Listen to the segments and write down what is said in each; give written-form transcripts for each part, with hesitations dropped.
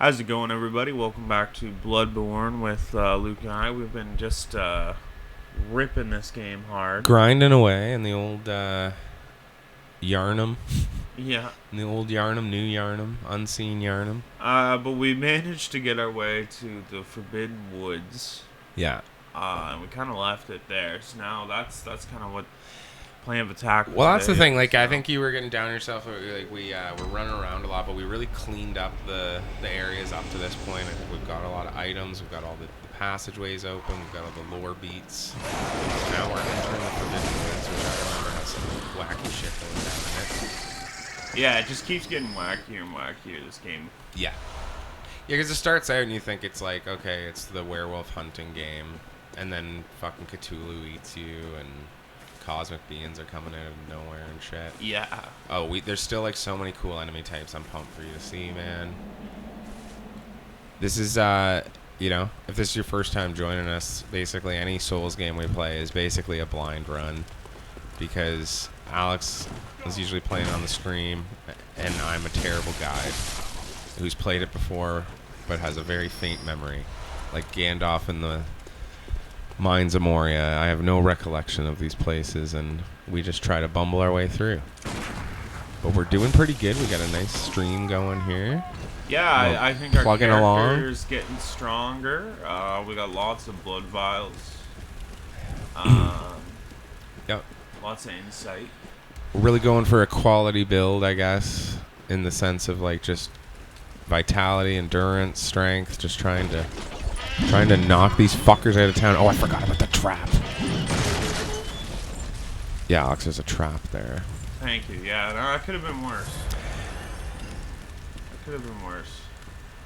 How's it going, everybody? Welcome back to Bloodborne with Luke and I. We've been just ripping this game hard. Grinding away in the old yharnam. Yeah. In the old yharnam, new yharnam, unseen yharnam. But we managed to get our way to the Forbidden Woods. Yeah. And we kind of left it there. So now that's kind of what plan of attack. Well, that's the thing. Like, so. I think you were getting down yourself. Like, we were running around a lot, but we really cleaned up the areas up to this point. I think we've got a lot of items. We've got all the passageways open. We've got all the lore beats. So now we're entering the Forbidden Woods, which I remember has some wacky shit going down in it. Yeah, it just keeps getting wackier and wackier, this game. Yeah. Yeah, because it starts out and you think it's like, okay, it's the werewolf hunting game, and then fucking Cthulhu eats you, and cosmic beings are coming out of nowhere and shit. Yeah. Oh, there's still like so many cool enemy types. I'm pumped for you to see, man. This is, you know, if this is your first time joining us, basically any Souls game we play is basically a blind run, because Alex is usually playing on the stream, and I'm a terrible guide who's played it before but has a very faint memory, like Gandalf in the Mines of Moria. I have no recollection of these places, and we just try to bumble our way through. But we're doing pretty good. We got a nice stream going here. Yeah, I think our plugging character's getting stronger. We got lots of blood vials. Yep. Lots of insight. We're really going for a quality build, I guess, in the sense of like just vitality, endurance, strength, just trying to knock these fuckers out of town. Oh, I forgot about the trap. Yeah, Alex, there's a trap there. Thank you. Yeah, no, that could have been worse.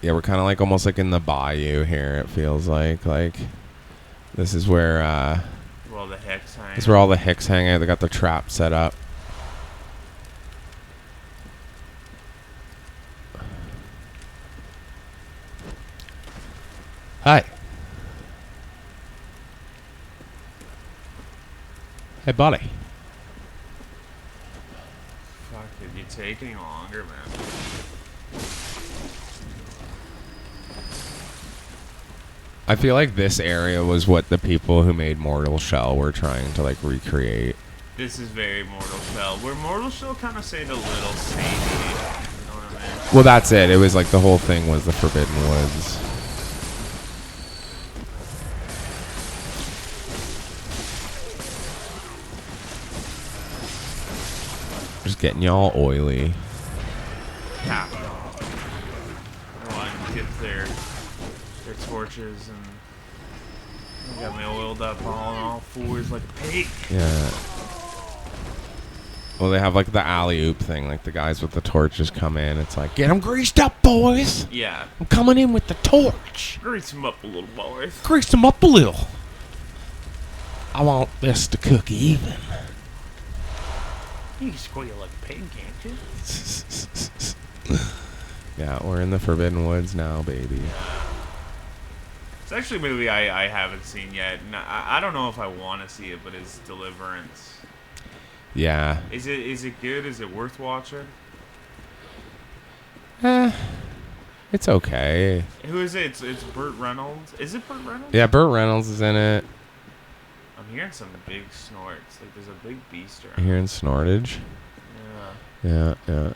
Yeah, we're kind of like almost like in the bayou here, it feels like. Like, this is where, Well, the Hicks hang. this is where all the Hicks hang out. They got the trap set up. Hi. Hey, buddy. Fuck, it'd be taking longer, man. I feel like this area was what the people who made Mortal Shell were trying to, like, recreate. This is very Mortal Shell. Where Mortal Shell kind of stayed a little samey. You know what I mean? Well, that's it. It was like the whole thing was the Forbidden Woods. Just getting y'all oily. Yeah. Everyone gets their torches, and they got me oiled up on all fours like a pig. Yeah. Well, they have like the alley-oop thing. Like the guys with the torches come in. It's like, get them greased up, boys. Yeah. I'm coming in with the torch. Grease them up a little, boys. Grease them up a little. I want this to cook even. You can squeal like a pig, can't you? Yeah, we're in the Forbidden Woods now, baby. It's actually a movie I haven't seen yet. And I don't know if I want to see it, but it's Deliverance. Yeah. Is it good? Is it worth watching? It's okay. Who is it? It's Burt Reynolds. Is it Burt Reynolds? Yeah, Burt Reynolds is in it. I'm hearing some big snorts. Like there's a big beast around. I'm hearing snortage. Yeah. Yeah.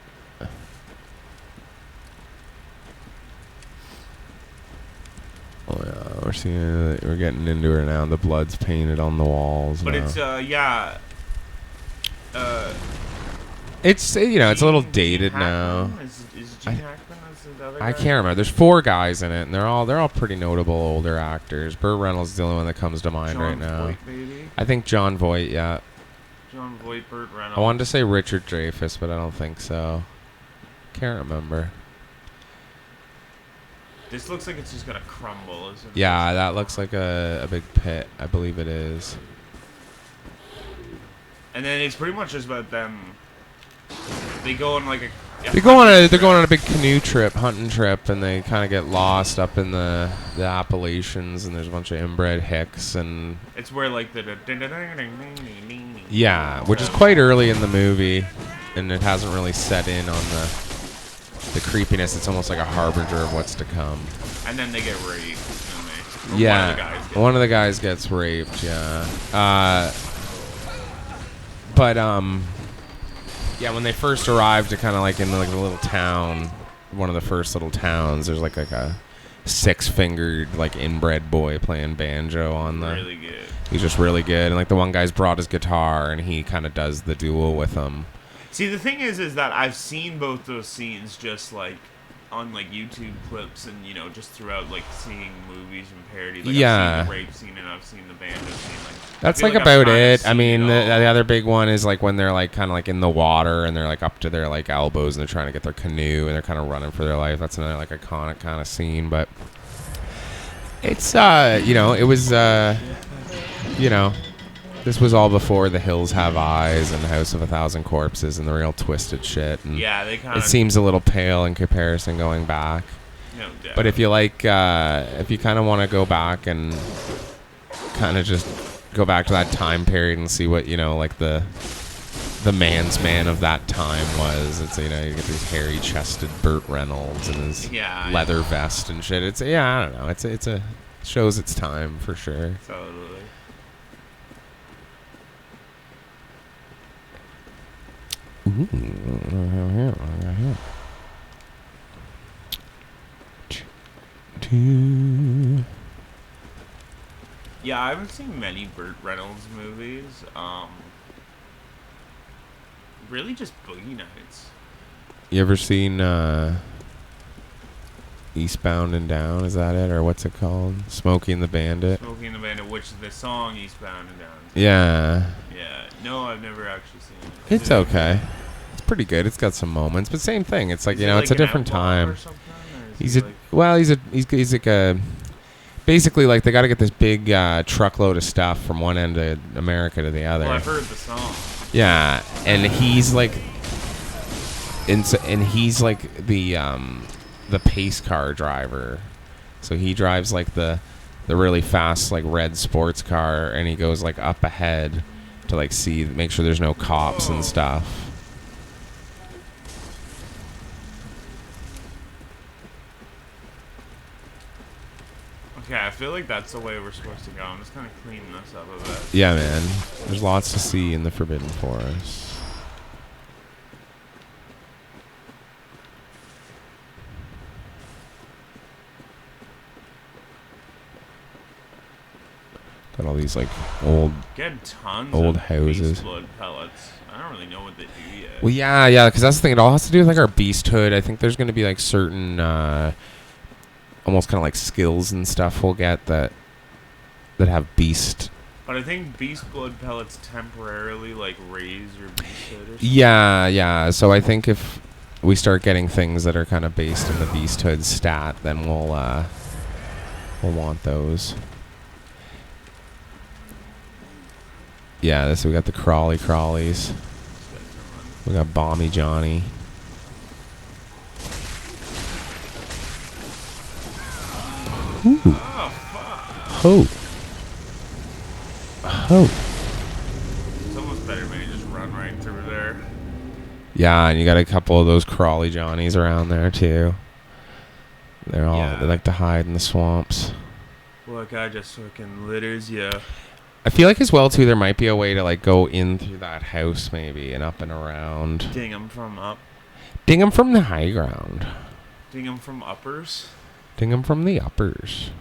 Oh yeah, we're getting into her now. The blood's painted on the walls. But now. it's yeah. It's it's a little dated now. Is Gene Hackman? Is the other guy? I can't remember. There's 4 guys in it, and they're all pretty notable older actors. Burt Reynolds is the only one that comes to mind right now. Voight, maybe? I think John Voight. Yeah. John Voight, Burt Reynolds. I wanted to say Richard Dreyfuss, but I don't think so. Can't remember. This looks like it's just gonna crumble, isn't it? Yeah, that looks like a big pit. I believe it is. And then it's pretty much just about them. They go on like a. They're going on a big canoe trip, hunting trip, and they kind of get lost up in the Appalachians, and there's a bunch of inbred Hicks, and it's where like the. Yeah, which is quite early in the movie, and it hasn't really set in on the creepiness. It's almost like a harbinger of what's to come. And then they get raped. Don't they? Or Yeah, one of the guys gets raped. Yeah, but yeah, when they first arrived to kind of like in like the little town, one of the first little towns, there's like a six-fingered like inbred boy playing banjo on the. Really good. He's just really good, and like the one guy's brought his guitar, and he kind of does the duel with him. See, the thing is that I've seen both those scenes just like on like YouTube clips, and just throughout like seeing movies and parodies. Like, yeah. I've seen the rape scene and I've seen the banjo scene. Like, that's like about it. I mean, the other big one is like when they're like kind of like in the water and they're like up to their like elbows and they're trying to get their canoe and they're kind of running for their life. That's another like iconic kind of scene, but it's it was this was all before The Hills Have Eyes and House of a Thousand Corpses and the real twisted shit. And yeah, they kind of. It seems a little pale in comparison going back. No, definitely. But if you like, if you kind of want to go back and kind of just go back to that time period and see what like the man's man of that time was, it's you get these hairy chested Burt Reynolds and his leather vest and shit. It's I don't know. It's a shows its time for sure. Totally. Yeah, I haven't seen many Burt Reynolds movies. Really just Boogie Nights. You ever seen Eastbound and Down? Is that it? Or what's it called? Smokey and the Bandit? Smokey and the Bandit, which is the song Eastbound and Down. Yeah. Yeah. No, I've never actually seen it. It's okay. It's pretty good. It's got some moments, but same thing. It's like, it's a different time. He's like a basically like they got to get this big truckload of stuff from one end of America to the other. Well, I've heard the song. Yeah, and he's like he's like the pace car driver. So he drives like the really fast like red sports car, and he goes like up ahead to like make sure there's no cops and stuff. Okay, I feel like that's the way we're supposed to go. I'm just kind of cleaning this up a bit. Yeah, man. There's lots to see in the Forbidden Forest. Got all these like old houses. Blood pellets. I don't really know what they do yet. Well, yeah, because that's the thing. It all has to do with like our beasthood. I think there's going to be like certain, almost kind of like skills and stuff we'll get that have beast. But I think beast blood pellets temporarily like raise your beasthood. Or something. Yeah. So I think if we start getting things that are kind of based in the beasthood stat, then we'll want those. Yeah, we got the crawlies. We got Bomby Johnny. Ooh. Oh, fuck. It's almost better when you just run right through there. Yeah, and you got a couple of those crawly Johnnies around there too. They like to hide in the swamps. Well, that guy just fucking litters you. I feel like as well too there might be a way to like go in through that house maybe and up and around. Ding him from up. Ding him from the high ground. Ding him from uppers. Ding him from the uppers.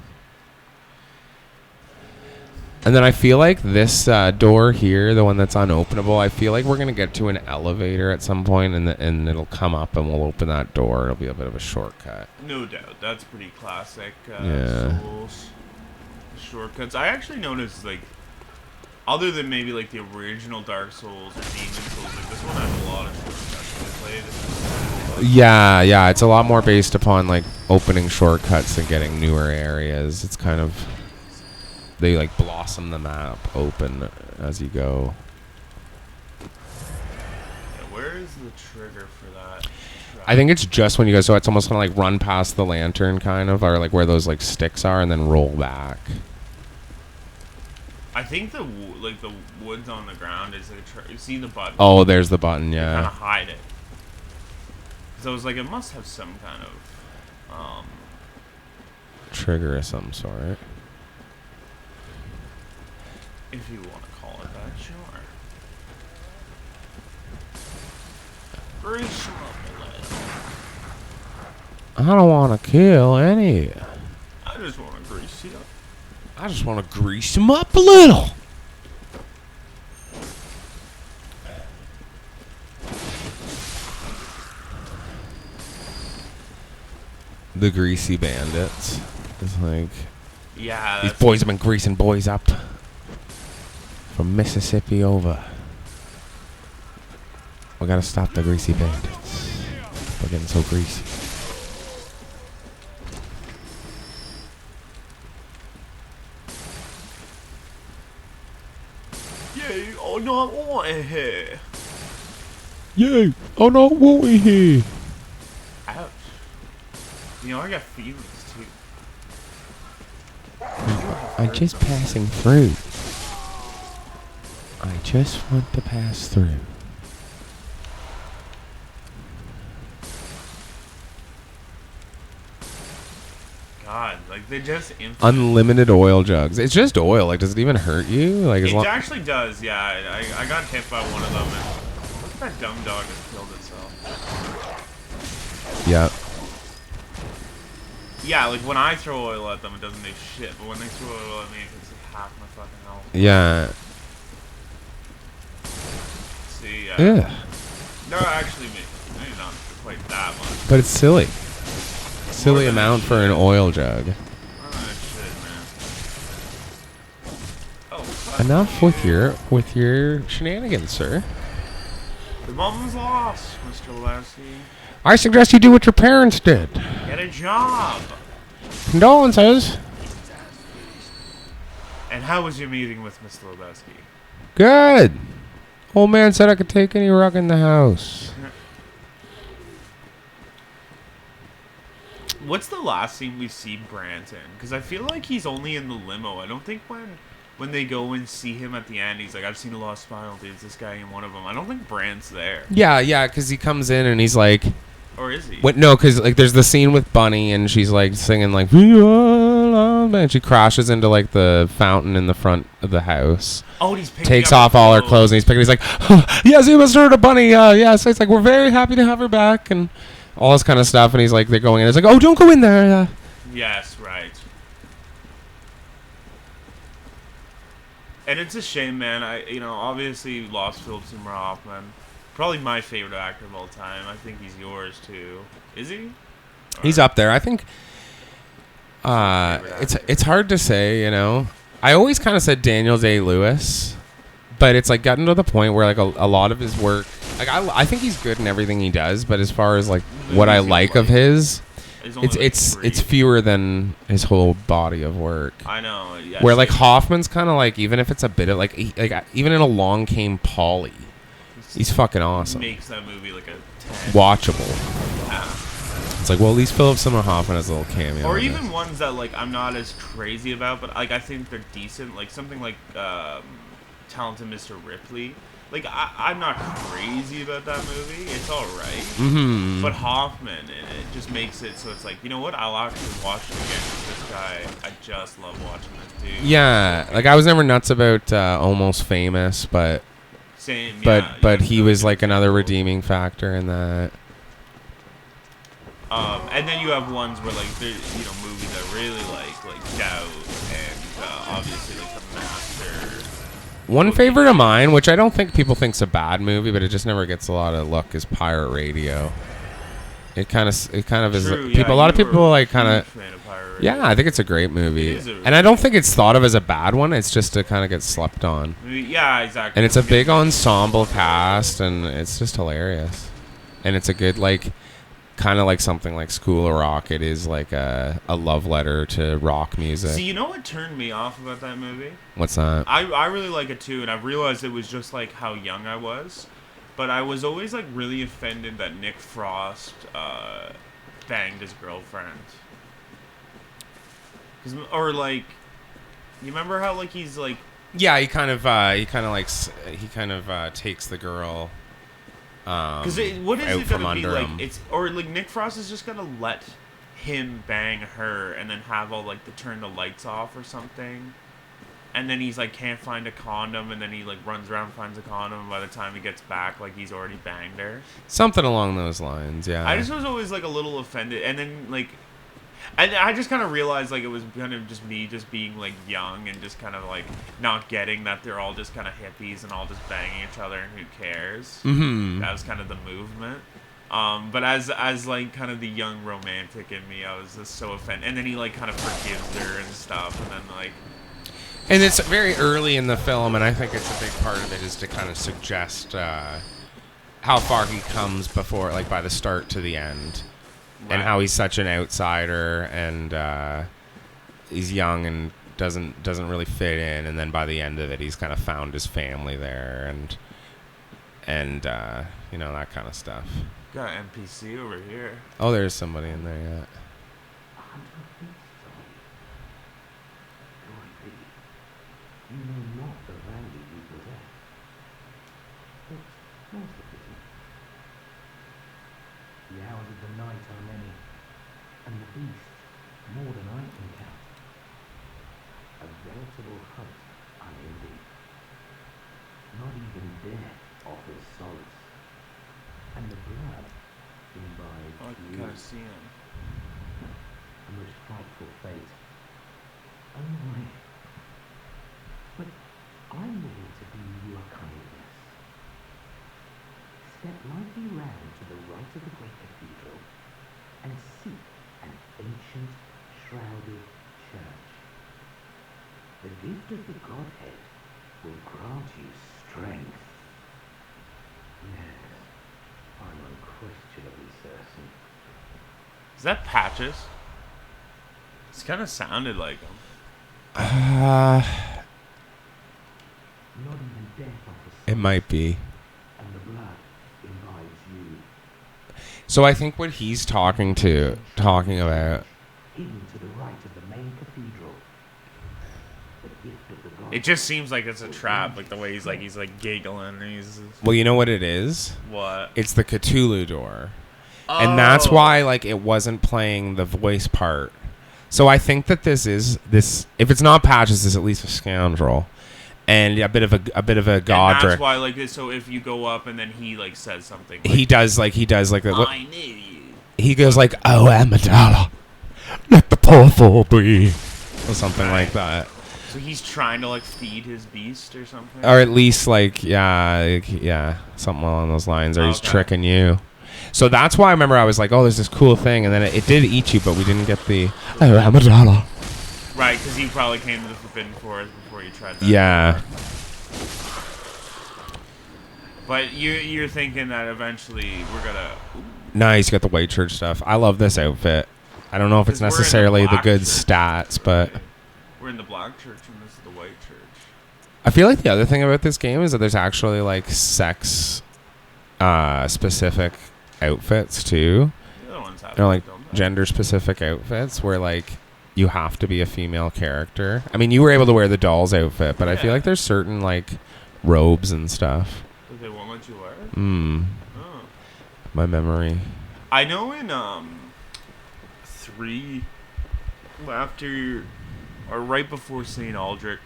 And then I feel like this door here, the one that's unopenable, I feel like we're going to get to an elevator at some point and it'll come up and we'll open that door. It'll be a bit of a shortcut. No doubt. That's pretty classic Souls. Shortcuts. I actually noticed, like, other than maybe like the original Dark Souls or Demon Souls, like this one has a lot of shortcuts to play. Yeah, it's a lot more based upon like opening shortcuts and getting newer areas. It's kind of they like blossom the map open as you go. Yeah, where is the trigger for that? I think it's just when you go, so it's almost kind of like run past the lantern kind of, or like where those like sticks are and then roll back. I think the woods on the ground is you see the button. Oh, there's the button, yeah. You kind of hide it. Because I was like, it must have some kind of trigger of some sort. if you want to call it that, sure. Grease 'em up a little. I don't want to kill any. I just want to grease you up. I just want to grease him up a little. The greasy bandits. It's like, Yeah. these boys have been greasing boys up from Mississippi over. We gotta stop the greasy bandits. We're getting so greasy. Yeah, oh no, I want it here. Yay! Oh no, won't we here? Ouch. You know, I got feelings too. I'm just passing through. I just want to pass through. God, like they just Unlimited oil jugs. It's just oil. Like, does it even hurt you? Like, as It long. actually does, yeah. I got hit by one of them, and look, that dumb dog has killed itself. Yeah. Yeah, like when I throw oil at them, it doesn't do shit, but when they throw oil at me, it takes like half my fucking health. Yeah. See, Yeah. no, actually, maybe not quite that much. But it's silly. Silly amount for an oil jug. Oh, shit, man. Oh, fuck Enough you. with your shenanigans, sir. The mom's lost, Mr. Lassie. I suggest you do what your parents did. Get a job. Condolences. And how was your meeting with Mr. Lebeski? Good. Old man said I could take any rug in the house. What's the last scene we see Brant in? Because I feel like he's only in the limo. I don't think when they go and see him at the end, he's like, I've seen a lot of Spinal Dudes, this guy in one of them. I don't think Brant's there. Yeah, because he comes in and he's like... Or is he? What? No, because like there's the scene with Bunny and she's like singing like... And she crashes into like the fountain in the front of the house. Oh, he's picking Takes up off all her clothes and he's like, oh, yes, you must heard of Bunny. Yes, it's like, we're very happy to have her back and all this kind of stuff. And he's like, they're going in. It's like, oh, don't go in there. Yes, right. And it's a shame, man. Obviously lost Philip Seymour Hoffman. Probably my favorite actor of all time. I think he's yours too. Is he? Or He's up there. I think it's hard to say, you know. I always kind of said Daniel Day-Lewis, but it's like gotten to the point where like a lot of his work, like I think he's good in everything he does, but as far as like what I like of his, it's fewer than his whole body of work. I know. Yeah, where like Hoffman's kind of like, even if it's a bit of like even in Along Came Polly, he's fucking awesome. Makes that movie like a 10. Watchable. Yeah. It's like, well, at least Philip Seymour Hoffman has a little cameo. Or in even this. ones that like I'm not as crazy about, but like I think they're decent. Like something like Talented Mr. Ripley. Like I'm not crazy about that movie. It's all right. Mm-hmm. But Hoffman, it just makes it so it's like, you know what? I'll actually watch it again. This guy, I just love watching this dude. Yeah, like I was never nuts about Almost Famous, but same. But he was like another redeeming factor in that. And then you have ones where like there's movies I really like Doubt and obviously like The Master. One favorite of mine, which I don't think people think's a bad movie, but it just never gets a lot of look, is Pirate Radio. It kind of is. True, A lot of people like kind of. Yeah, Yeah, I think it's a great movie, and I don't think it's thought of as a bad one. It's just to kind of get slept on. Yeah, exactly. And it's a big ensemble cast, and it's just hilarious. And it's a good like. Kind of like something like School of Rock. It is like a love letter to rock music. See, you know what turned me off about that movie? What's that? I really like it too, and I realized it was just like how young I was. But I was always like really offended that Nick Frost banged his girlfriend. Or like, you remember how like he's like... Yeah, he kind of takes the girl. Because what is out it from gonna be under like? him. It's or like Nick Frost is just gonna let him bang her and then have all like to turn the lights off or something. And then he's like can't find a condom, and then he like runs around and finds a condom. And by the time he gets back, like he's already banged her. Something along those lines, yeah. I just was always like a little offended, and then like, I just kind of realized like it was kind of just me just being like young and just kind of like not getting that they're all just kind of hippies and all just banging each other and who cares. Mm-hmm. That was kind of the movement. But as like kind of the young romantic in me, I was just so offended. And then he like kind of forgives her and stuff, and then like. And it's very early in the film, and I think it's a big part of it is to kind of suggest how far he comes before, like by the start to the end, Right. and how he's such an outsider, and he's young and doesn't really fit in, and then by the end of it, he's kind of found his family there, and you know, that kind of stuff. Got an NPC over here. Oh, there's somebody in there, yeah. You know not the value you possess. But most of it. The hours of the night are many, and the beast more than I can count. A veritable hunt, I indeed. Not even death offers solace, and the blood imbibes Oh, I can you. kind of see him. A most frightful fate. Oh my. But I'm willing to do you a kindness. Step lightly round to the right of the great cathedral and seek an ancient, shrouded church. The gift of the Godhead will grant you strength. Yes, I'm unquestionably certain. Is that Patches? It's kind of sounded like him. Not even death offers It might be. and the blood imbibes you. So I think what he's talking about. Hidden to the right of the main cathedral. The gift of the God. It just seems like it's a trap, like the way he's like giggling and he's Well, you know what it is? what? It's the Cthulhu door. And that's why, like, it wasn't playing the voice part. So I think that this. If it's not Patches, it's at least a scoundrel, and a bit of a And Godric. that's why like this. So if you go up and then he like says something, like, He does like the, I knew you. he goes like, "Oh, Amidala, let the powerful be," or something like that, So he's trying to like feed his beast or something. or at least yeah, something along those lines, or he's Okay. tricking you. So that's why I remember I was like, "Oh, there's this cool thing," and then it did eat you, but we didn't get the "Oh, Amidala." Right, because he probably came to the Forbidden Forest before you tried that. Yeah. But you're thinking that eventually we're gonna. Ooh, Nice, you got the white church stuff. I love this outfit. I don't know if it's 'cause we're in the necessarily the black good church. stats, but we're in the Black Church and this is the White Church. I feel like the other thing about this game is that there's actually like sex specific outfits too. The other ones have You know, like don't they? gender specific outfits where like you have to be a female character. I mean, you were able to wear the doll's outfit, but I feel Yeah. like there's certain like robes and stuff. That they won't let you wear. Hmm. Oh. My memory. I know in 3, after or right before St. Aldrich,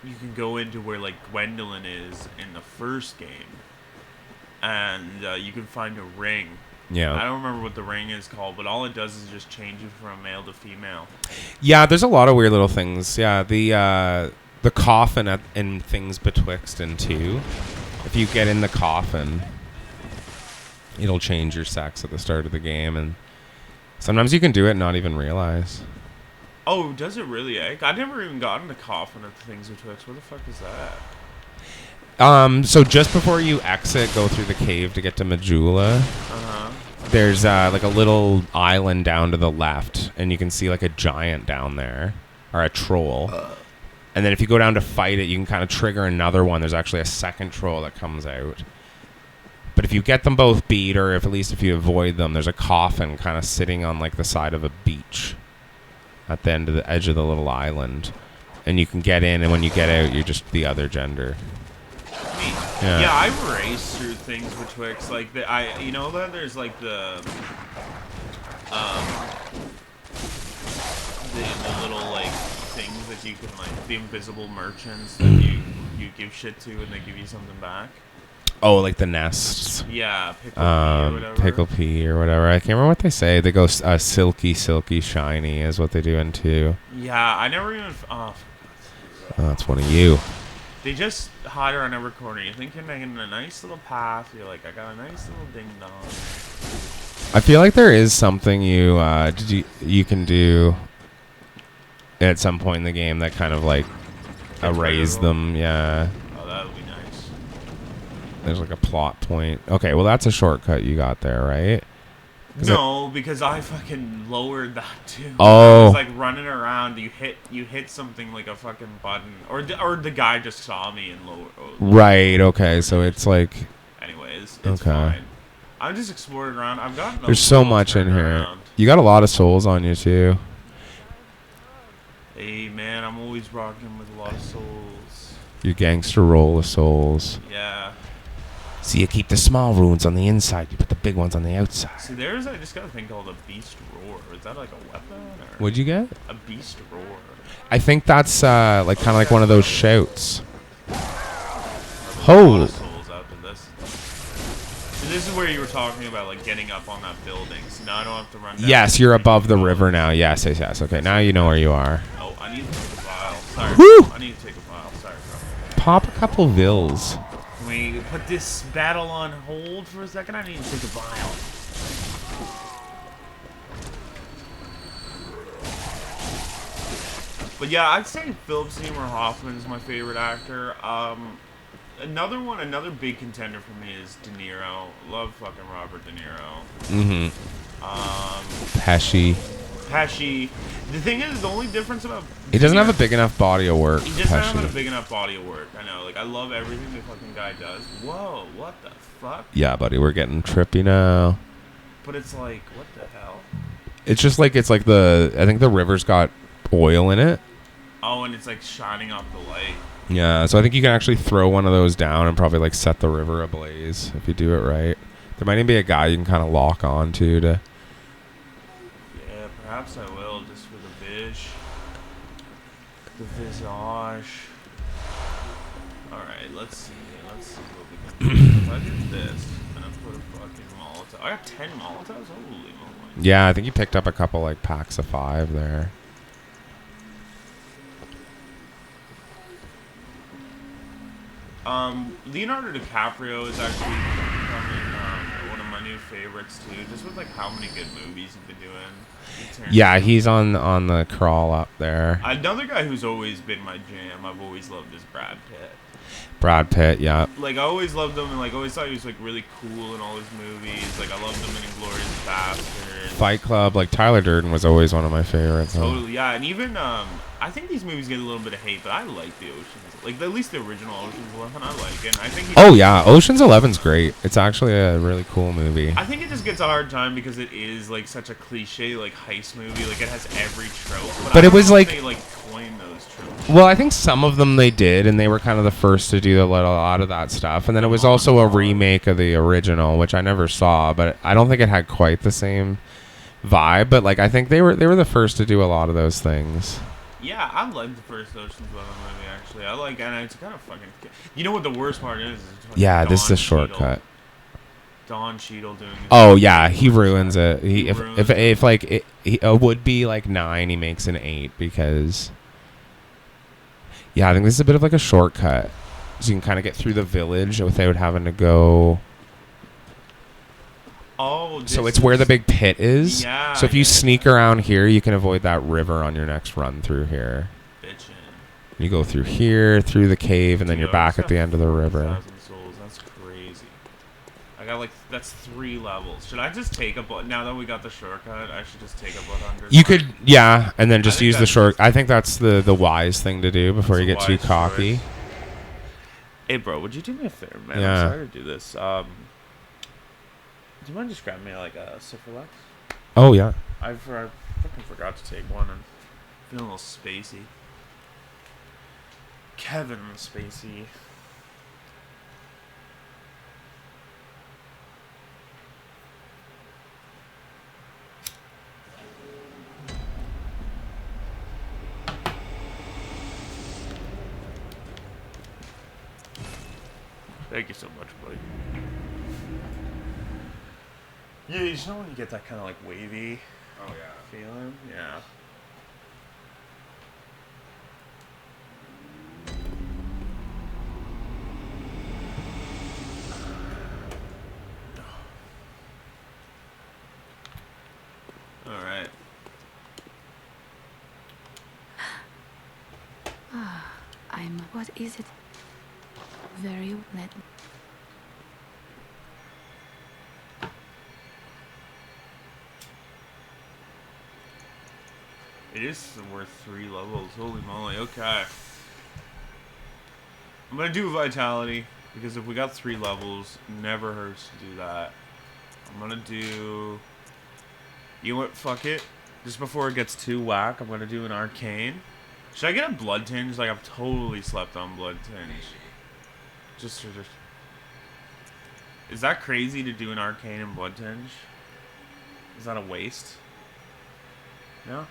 you can go into where like Gwendolyn is in the first game, and you can find a ring. I Yeah. don't remember what the ring is called, but all it does is just change you from male to female. Yeah, there's a lot of weird little things. Yeah, the coffin and things betwixt and two. If you get in the coffin, it'll change your sex at the start of the game, and sometimes you can do it and not even realize. Oh, does it really, eh? I never even got in the coffin of the things betwixt. What the fuck is that? So just before you exit, go through the cave to get to Majula. Uh-huh. There's like a little island down to the left, and you can see like a giant down there, or a troll. And then if you go down to fight it, you can kind of trigger another one. There's actually a second troll that comes out. But if you get them both beat, or if at least if you avoid them, there's a coffin kind of sitting on like the side of a beach at the end of the edge of the little island. And you can get in, and when you get out, you're just the other gender. Yeah, I race through things betwixt like you know that there's like um the little like things that you can like the invisible merchants that you give shit to and they give you something back. Oh, like the nests. Yeah, pickle pea or whatever. Pickle pea or whatever. I can't remember what they say. They go silky, shiny is what they do in 2. Yeah, I never even. Oh, that's one of you. They just hide around every corner. You think you're making a nice little path. You're like, I got a nice little ding dong. I feel like there is something you can do at some point in the game that kind of like erase them. Yeah. Oh, that would be nice. There's like a plot point. Okay, well that's a shortcut you got there, right? No, because I fucking lowered that too. Oh. I was like running around. You hit something like a fucking button, or the guy just saw me and lowered. Right. Okay. So it's like. Anyways, it's fine. I'm just exploring around. I've got. There's so much in here. Around. You got a lot of souls on you too. Hey man, I'm always rocking with a lot of souls. You gangster roll of souls. Yeah. So you keep the small runes on the inside, you put the big ones on the outside. See, I just got a thing called a beast roar. Is that like a weapon? Or what'd you get? A beast roar. I think that's like kind of like one of those shouts. Holy. Souls out to this. So this is where you were talking about like getting up on that building. So now I don't have to run down. Yes, you're above the river now. Yes. Okay, now you know where you are. Oh, I need to take a vial. Sorry. Woo! I need to take a vial. Sorry, bro. Pop a couple vills. Can we put this battle on hold for a second? I need to take a vial. But yeah, I'd say Philip Seymour Hoffman's my favorite actor. Another big contender for me is De Niro. Love fucking Robert De Niro. Pesci. The thing is, the only difference about he doesn't have a big enough body of work. He just doesn't have a big enough body of work. I know. Like, I love everything the fucking guy does. Whoa, what the fuck? Yeah, buddy, we're getting trippy now. But it's like, what the hell? It's just like I think the river's got oil in it. Oh, and it's like shining off the light. Yeah, so I think you can actually throw one of those down and probably like set the river ablaze if you do it right. There might even be a guy you can kind of lock on to. Yeah, perhaps I will, just for the visage. Alright, let's see what we can do. If I do this, and I put a fucking Molotov. I got 10 Molotovs? Holy moly. Yeah, I think you picked up a couple like packs of 5 there. Leonardo DiCaprio is actually becoming one of my new favorites too, just with like how many good movies he's been doing. Yeah, he's on the crawl up there. Another guy who's always been my jam, I've always loved, is Brad Pitt. Brad Pitt, yeah. Like, I always loved him and like always thought he was like really cool in all his movies. Like, I loved him in Inglourious Basterds. Fight Club, like Tyler Durden was always one of my favorites. Totally, yeah. And even I think these movies get a little bit of hate, but I like the Oceans. Like, at least the original Ocean's 11, I like it. And I think Ocean's 11's great. It's actually a really cool movie. I think it just gets a hard time because it is like such a cliche like heist movie. Like, it has every trope. But it was like they like coined those tropes. Well, I think some of them they did, and they were kind of the first to do a lot of that stuff. And then it was also a remake of the original, which I never saw, but I don't think it had quite the same vibe. But like, I think they were the first to do a lot of those things. Yeah, I like the first Ocean's 11 movie, actually. I like, and it's kind of fucking... You know what the worst part is? Yeah, this is a shortcut. Don Cheadle doing... Oh, yeah, he ruins it. If like, it would be like 9, he makes an 8, because... Yeah, I think this is a bit of like a shortcut. So you can kind of get through the village without having to go... Oh, so it's where the big pit is. Yeah. So if you sneak around here, you can avoid that river on your next run through here. Bitchin'. You go through here, through the cave, and then you're back at the end of the river. Souls. That's crazy. I got like, that's 3 levels. Should I just take now that we got the shortcut, I should just take a $100? You could, yeah, and then just use the short. I think that's the wise thing to do before you get too cocky. Choice. Hey, bro, would you do me a favor, man? Yeah. I'm sorry to do this. Do you mind just grabbing me like a Syphilex? Oh, yeah. I fucking forgot to take one and feeling a little spacey. Kevin Spacey. Thank you so much, buddy. Yeah, you just know when you get that kind of like wavy feeling? Yeah. Alright. What is it? Very let. It is worth 3 levels. Holy moly. Okay. I'm gonna do Vitality, because if we got 3 levels, never hurts to do that. I'm gonna do... You know what? Fuck it. Just before it gets too whack, I'm gonna do an Arcane. Should I get a Blood Tinge? Like, I've totally slept on Blood Tinge. Just... Is that crazy to do an Arcane and Blood Tinge? Is that a waste? No?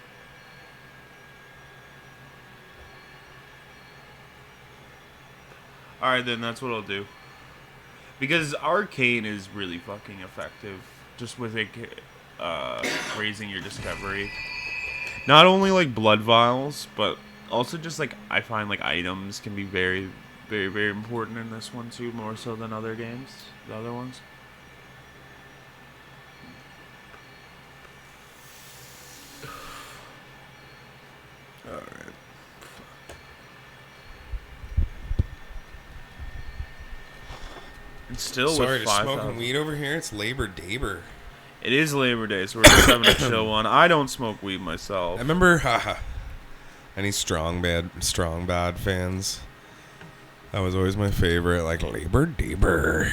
Alright then, that's what I'll do. Because Arcane is really fucking effective. Just with it, raising your discovery. Not only like blood vials, but also just like, I find like items can be very, very, very important in this one too, more so than other games, the other ones. Alright. And still Sorry, with just 5,000. smoking weed over here. It's Labor Daber. It is Labor Day, so we're just having a chill one. I don't smoke weed myself. I remember, any Strong Bad fans. That was always my favorite, like Labor Daber.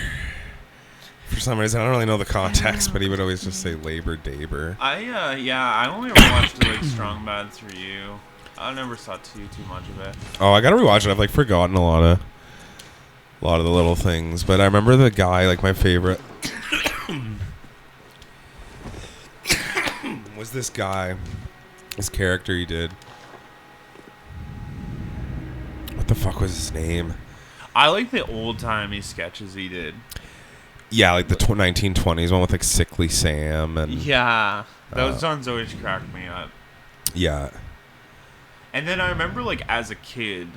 For some reason, I don't really know the context, but he would always just say Labor Daber. I only ever watched like Strong Bad through you. I never saw too much of it. Oh, I gotta rewatch it. I've like forgotten a lot of the little things, but I remember the guy, like my favorite was this guy, this character he did. What the fuck was his name? I like the old-timey sketches he did. Yeah, like the 1920s one with like Sickly Sam and Yeah, those ones always cracked me up. yeah. And then I remember like as a kid,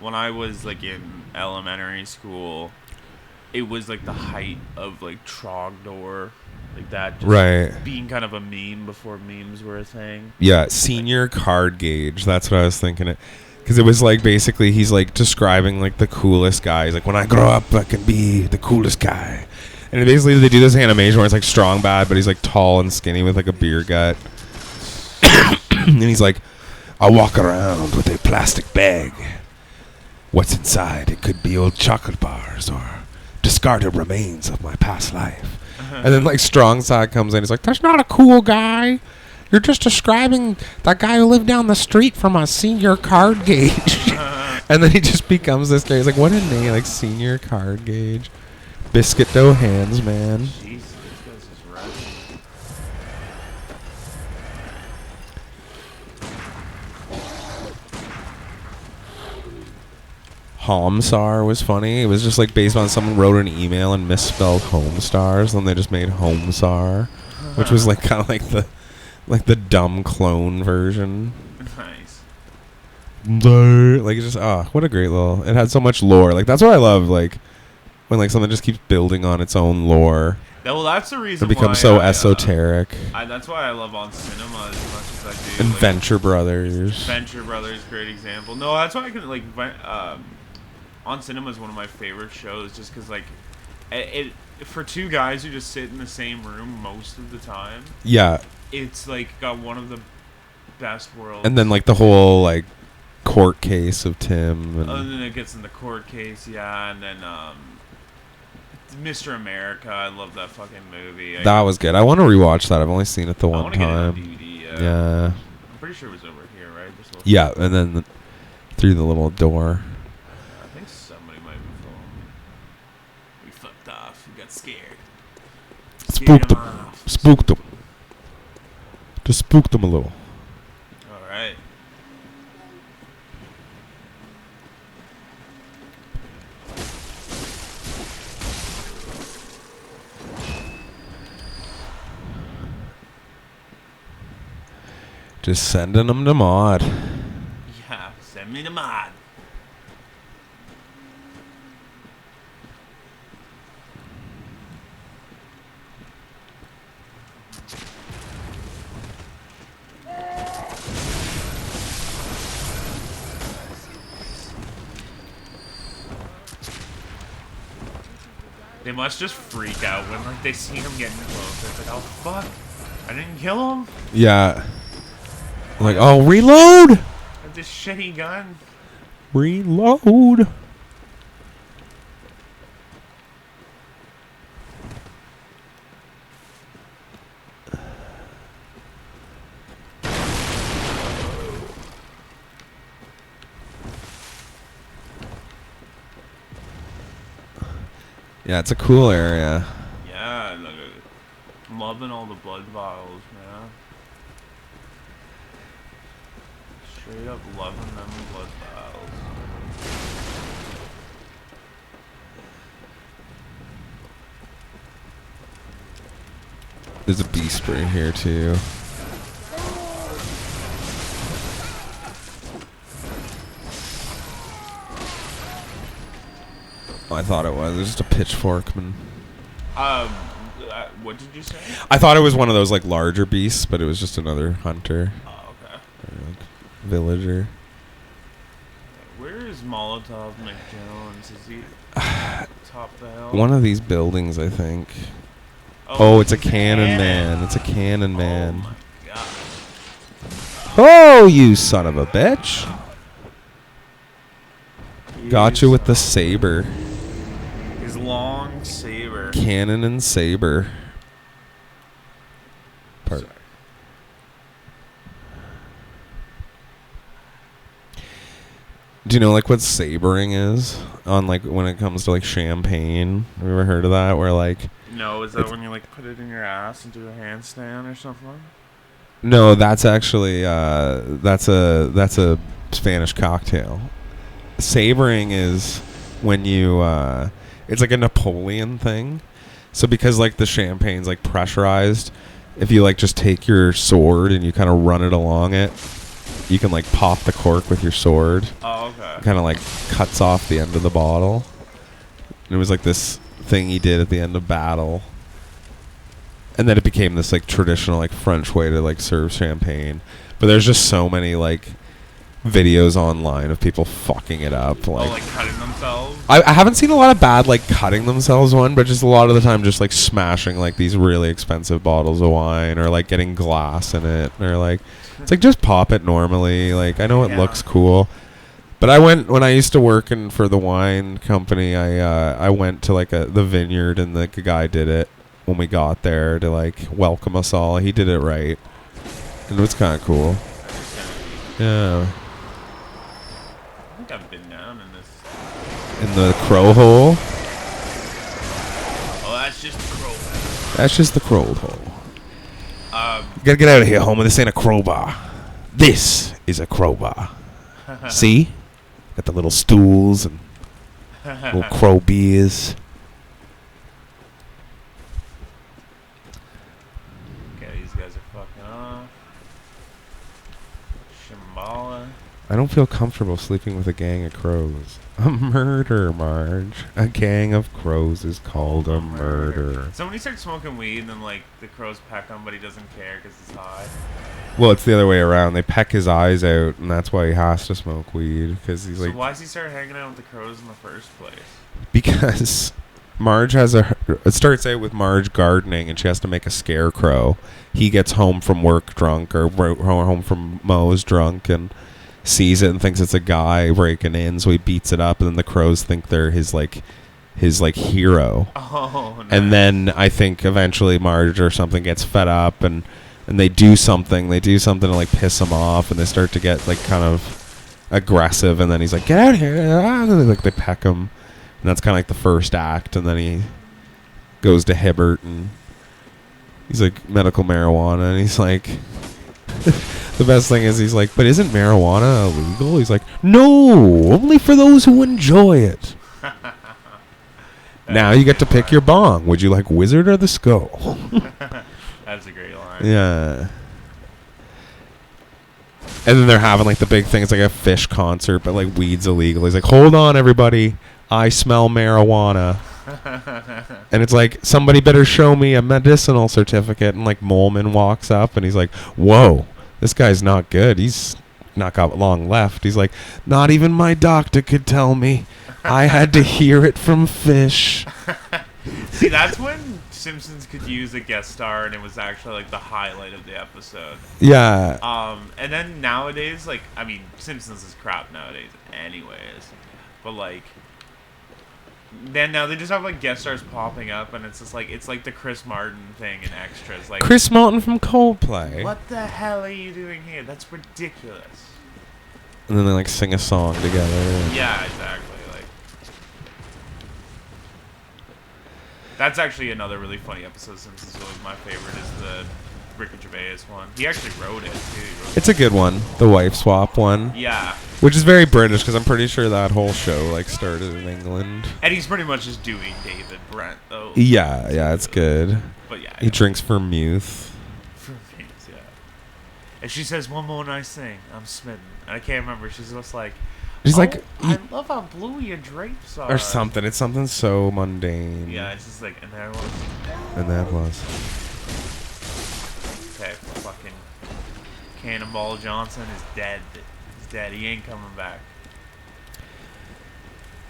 when I was like in elementary school, it was like the height of like Trogdor, like that just Right. being kind of a meme before memes were a thing. Yeah, Senior Card Gauge. That's what I was thinking. Because it was like basically he's like describing like the coolest guy. He's like, when I grow up, I can be the coolest guy. And basically they do this animation where it's like Strong Bad, but he's like tall and skinny with like a beer gut. And he's like, I walk around with a plastic bag. What's inside? It could be old chocolate bars or discarded remains of my past life. And then like Strong Side comes in. He's like, that's not a cool guy. You're just describing that guy who lived down the street from a Senior Card Gauge. And then he just becomes this guy. He's like, what a name, like Senior Card Gauge. Biscuit dough hands, man. Jesus, this guy's just running. Homestar was funny. It was just like based on someone wrote an email and misspelled Homestars, and they just made Homestar, which was like kind of like the dumb clone version. Nice. Like it's just what a great little. It had so much lore. Like that's what I love. Like when like something just keeps building on its own lore. Well, that's the reason It becomes why so esoteric. that's why I love On Cinema as much as I do. And like, Venture Brothers. Venture Brothers, great example. No, that's why I can like. On Cinema is one of my favorite shows, just because like, it for two guys who just sit in the same room most of the time. Yeah. It's like got one of the best worlds. And then like the whole like court case of Tim. And then it gets in the court case, yeah, and then Mr. America. I love that fucking movie. That was good. I want to rewatch that. I've only seen it the I one want to get it on time. DVD. Yeah. I'm pretty sure it was over here, right? This little Yeah, and then through the little door. I think somebody might be following me. We fucked off. We got scared. Spooked them. Spooked them. Just spooked them a little. All right. Just sending them to mod. Yeah, send me the mod. They must just freak out when like they see him getting closer. It's like, oh fuck, I didn't kill him. Yeah. Like, oh, reload! I have this shitty gun. Reload! Yeah, it's a cool area. Yeah, look at it. I'm loving all the blood vials, man. Straight up loving them blood vials. There's a beast right here, too. I thought it was. It was just a pitchfork, man. What did you say? I thought it was one of those like larger beasts, but it was just another hunter. Oh, okay. Or, like, villager. Where is Molotov McJones? Is he top the hill? One of these buildings, I think. Oh, it's a he's cannon man. It's a cannon man. Oh my god. Oh, you son of a bitch. Gotcha with the saber. His long saber. Cannon and saber. Part. Sorry. Do you know like what sabering is on like when it comes to like champagne? Have you ever heard of that? Where like No, is that when you like put it in your ass and do a handstand or something? no, that's actually that's a Spanish cocktail. Sabering is when you it's like a Napoleon thing. So because like the champagne's like pressurized, if you like just take your sword and you kind of run it along it, you can like pop the cork with your sword. Oh, okay. Kind of like cuts off the end of the bottle. And it was like this thing he did at the end of battle. And then it became this like traditional like French way to like serve champagne. But there's just so many like videos online of people fucking it up. Like cutting themselves? I haven't seen a lot of bad like cutting themselves one, but just a lot of the time just like smashing like these really expensive bottles of wine or like getting glass in it or like it's like just pop it normally. Like I know it looks cool. But I went when I used to work for the wine company. I went to like the vineyard and the guy did it when we got there to like welcome us all. He did it right, and it was kind of cool. Yeah. I think I've been down in this. In the crow hole. Oh, that's just the crow. That's just the crow hole. You gotta get out of here, Homer. This ain't a crowbar. This is a crowbar. See? Got the little stools and little crow beers. Okay, these guys are fucking off. Shambhala. I don't feel comfortable sleeping with a gang of crows. A murder, Marge. A gang of crows is called a murder. So when he starts smoking weed, then like the crows peck him, but he doesn't care because he's high. Well, it's the other way around. They peck his eyes out, and that's why he has to smoke weed. Because he's So like, why does he start hanging out with the crows in the first place? because Marge has it starts out with Marge gardening, and she has to make a scarecrow. He gets home from work drunk, or home from Moe's drunk, and sees it and thinks it's a guy breaking in, so he beats it up, and then the crows think they're his hero. Oh, nice. And then I think eventually Marge or something gets fed up, and they do something to like piss him off, and they start to get like kind of aggressive, and then he's like, get out of here, and they peck him, and that's kind of like the first act, and then he goes to Hibbert, and he's like, medical marijuana, and he's like, the best thing is he's like, but isn't marijuana illegal? He's like, no, only for those who enjoy it. Now you get to pick your bong. Would you like Wizard or the Skull? That's a great line. Yeah. And then they're having like the big thing. It's like a fish concert, but like weed's illegal. He's like, hold on, everybody. I smell marijuana. And it's like, somebody better show me a medicinal certificate. And like Molman walks up and he's like, whoa, this guy's not good. He's not got long left. He's like, not even my doctor could tell me. I had to hear it from fish. See, that's when Simpsons could use a guest star and it was actually like the highlight of the episode. Yeah. And then nowadays, like, I mean, Simpsons is crap nowadays anyways. But like, then now they just have like guest stars popping up and it's just like, it's like the Chris Martin thing in extras. Like, Chris Martin from Coldplay. what the hell are you doing here? That's ridiculous. And then they like sing a song together. Yeah, exactly. Like, that's actually another really funny episode of Simpsons. Was my favorite is the Ricky Gervais one. He actually wrote it too. It's a good one, the wife swap one. Yeah. Which is very British because I'm pretty sure that whole show like started in England. And he's pretty much just doing David Brent though. Yeah, it's good. But yeah. He drinks vermouth. Yeah. And she says one more nice thing, I'm smitten. And I can't remember. She's just like, She's like, I love how blue your drapes are. or something. It's something so mundane. Yeah, it's just like, and there was. And that was. Okay, fucking Cannonball Johnson is dead. He's dead. He ain't coming back.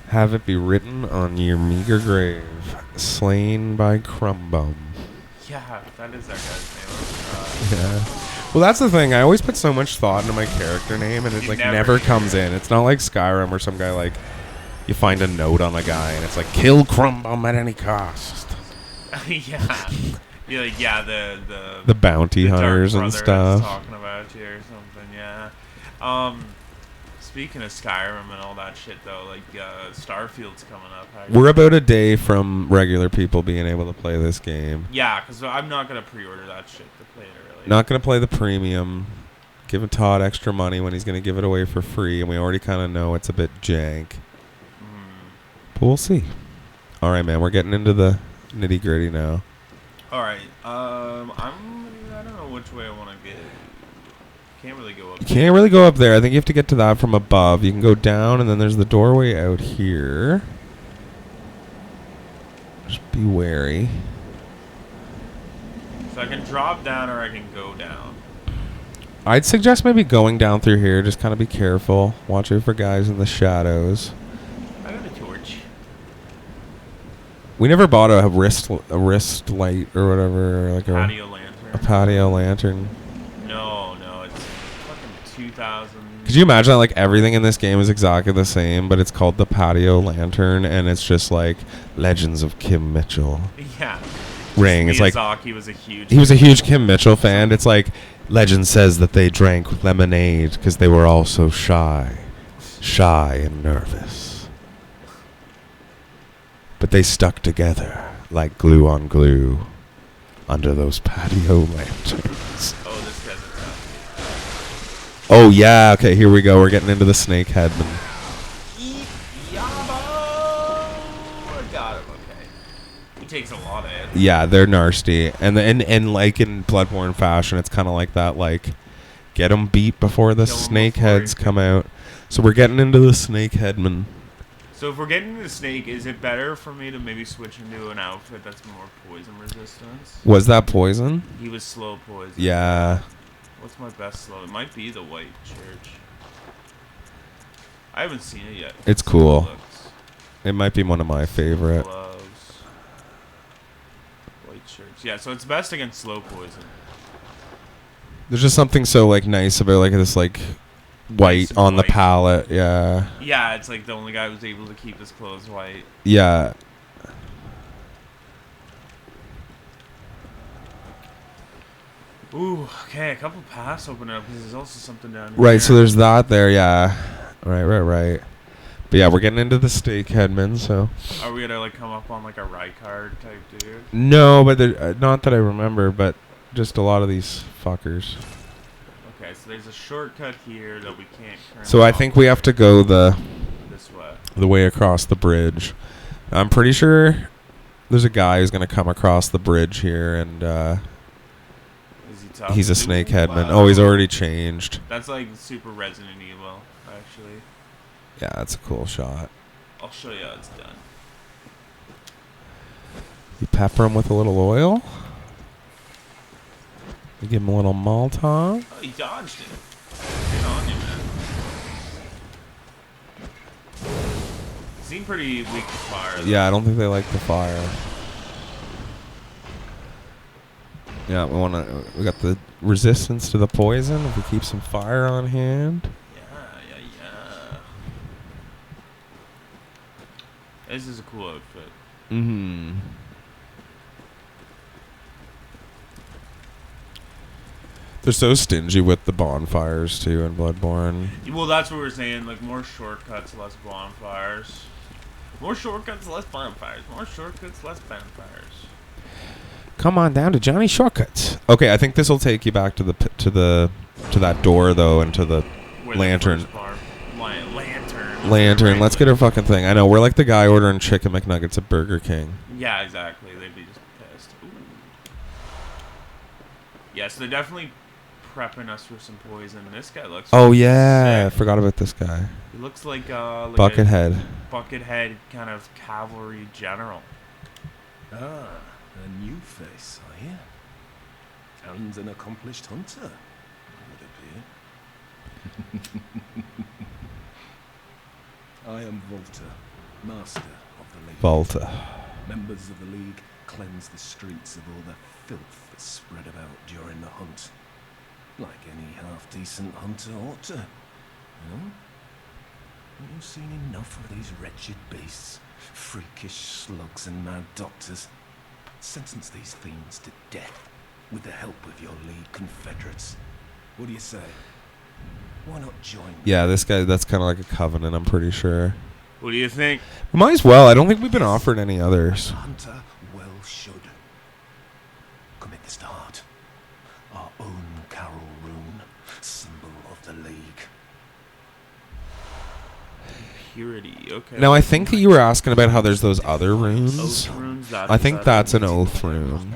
Have it be written on your meager grave, slain by Crumbum. Yeah, that is that guy's name. Yeah. Well, that's the thing. I always put so much thought into my character name, and it You like never never hear comes it. in. It's not like Skyrim where some guy like you find a note on a guy, and it's like kill Crumbum at any cost. Yeah. Yeah, like, yeah, The bounty the Dark hunters and Brother stuff. that's talking about you or something. Yeah. Speaking of Skyrim and all that shit, though, like Starfield's coming up. We're about a day from regular people being able to play this game. Yeah, because I'm not gonna pre-order that shit to play it early. Not going to play the premium. Giving Todd extra money when he's going to give it away for free, and we already kind of know it's a bit jank. But we'll see. All right, man. We're getting into the nitty gritty now. All right. I don't know which way I want to get. Can't really go up. You can't really go up there. I think you have to get to that from above. You can go down, and then there's the doorway out here. Just be wary. So I can drop down or I can go down. I'd suggest maybe going down through here. Just kind of be careful. Watch out for guys in the shadows. I got a torch. We never bought a wrist light or whatever, like Patio lantern. a patio lantern. No, it's fucking 2000. Could you imagine that, like, everything in this game is exactly the same, but it's called the patio lantern, and it's just like Legends of Kim Mitchell Yeah. ring. It's like Miyazaki was a huge. he was a huge Kim Mitchell fan. It's like legend says that they drank lemonade because they were all so shy and nervous, but they stuck together like glue on glue under those patio lanterns. Oh, this guy's a tough. Oh yeah, okay, here we go. We're getting into the snake headman. I got him. Okay. He takes a lot of it. Yeah, they're nasty, and like in Bloodborne fashion, it's kind of like that. Like, get them beat before the Kill 'em snake before heads you- come out. So we're getting into the snake headman. So if we're getting to the snake, is it better for me to maybe switch into an outfit that's more poison resistance? Was that poison? He was slow poison. Yeah. What's my best slow? It might be the white church. I haven't seen it yet. It's Let's see how cool. it looks. It might be one of my favorite. Gloves. White church. Yeah, so it's best against slow poison. There's just something so like nice about like this like white Nice and on the white. palette. Yeah. Yeah, it's like the only guy who was able to keep his clothes white. Yeah. Ooh, okay, a couple paths open up because there's also something down here. Right. So there's that there. Yeah. Right. But yeah, we're getting into the snake headman. So. Are we gonna like come up on like a Rykard type dude? No, but not that I remember, but just a lot of these fuckers. Okay, so there's a shortcut here that we can't currently So I think we have to go this way. the way across the bridge. I'm pretty sure there's a guy who's gonna come across the bridge here, and Is he tough? He's a Ooh, snake headman. wow. Oh, he's already changed. That's like super Resident Evil, actually. Yeah, that's a cool shot. I'll show you how it's done. You pepper him with a little oil. You give him a little Molotov. Oh, he dodged it. Good on you, man. Seem pretty weak to fire, though. Yeah, I don't think they like the fire. Yeah, we got the resistance to the poison if we keep some fire on hand. Yeah. This is a cool outfit. Mm-hmm. They're so stingy with the bonfires, too, in Bloodborne. Well, that's what we're saying. Like, more shortcuts, less bonfires. More shortcuts, less bonfires. More shortcuts, less bonfires. Come on down to Johnny Shortcuts. Okay, I think this will take you back to that door though, and to the Where lantern. The first part, lantern. Lantern. Let's get her fucking thing. I know we're like the guy ordering chicken McNuggets at Burger King. Yeah, exactly. They'd be just pissed. Ooh. Yes, they're definitely prepping us for some poison. This guy looks. Oh yeah, I sick. forgot about this guy. He looks like Buckethead. Buckethead kind of cavalry general. Ah, a new face, I hear. And an accomplished hunter, it would appear. I am Volta, master of the League. Volta. Members of the League cleanse the streets of all the filth that's spread about during the hunt. Like any half-decent hunter ought to, you know? Have you seen enough of these wretched beasts? Freakish slugs and mad doctors. Sentence these fiends to death with the help of your League confederates. What do you say? Why not join me? Yeah, this guy, that's kind of like a covenant, I'm pretty sure. What do you think? We might as well. I don't think we've been offered any others. A hunter well should. Commit this to heart. Our own Carol rune, symbol of the League. Purity. Okay. Now, I think that you were asking about how there's those other runes. Oath runes. I think that's an oath rune.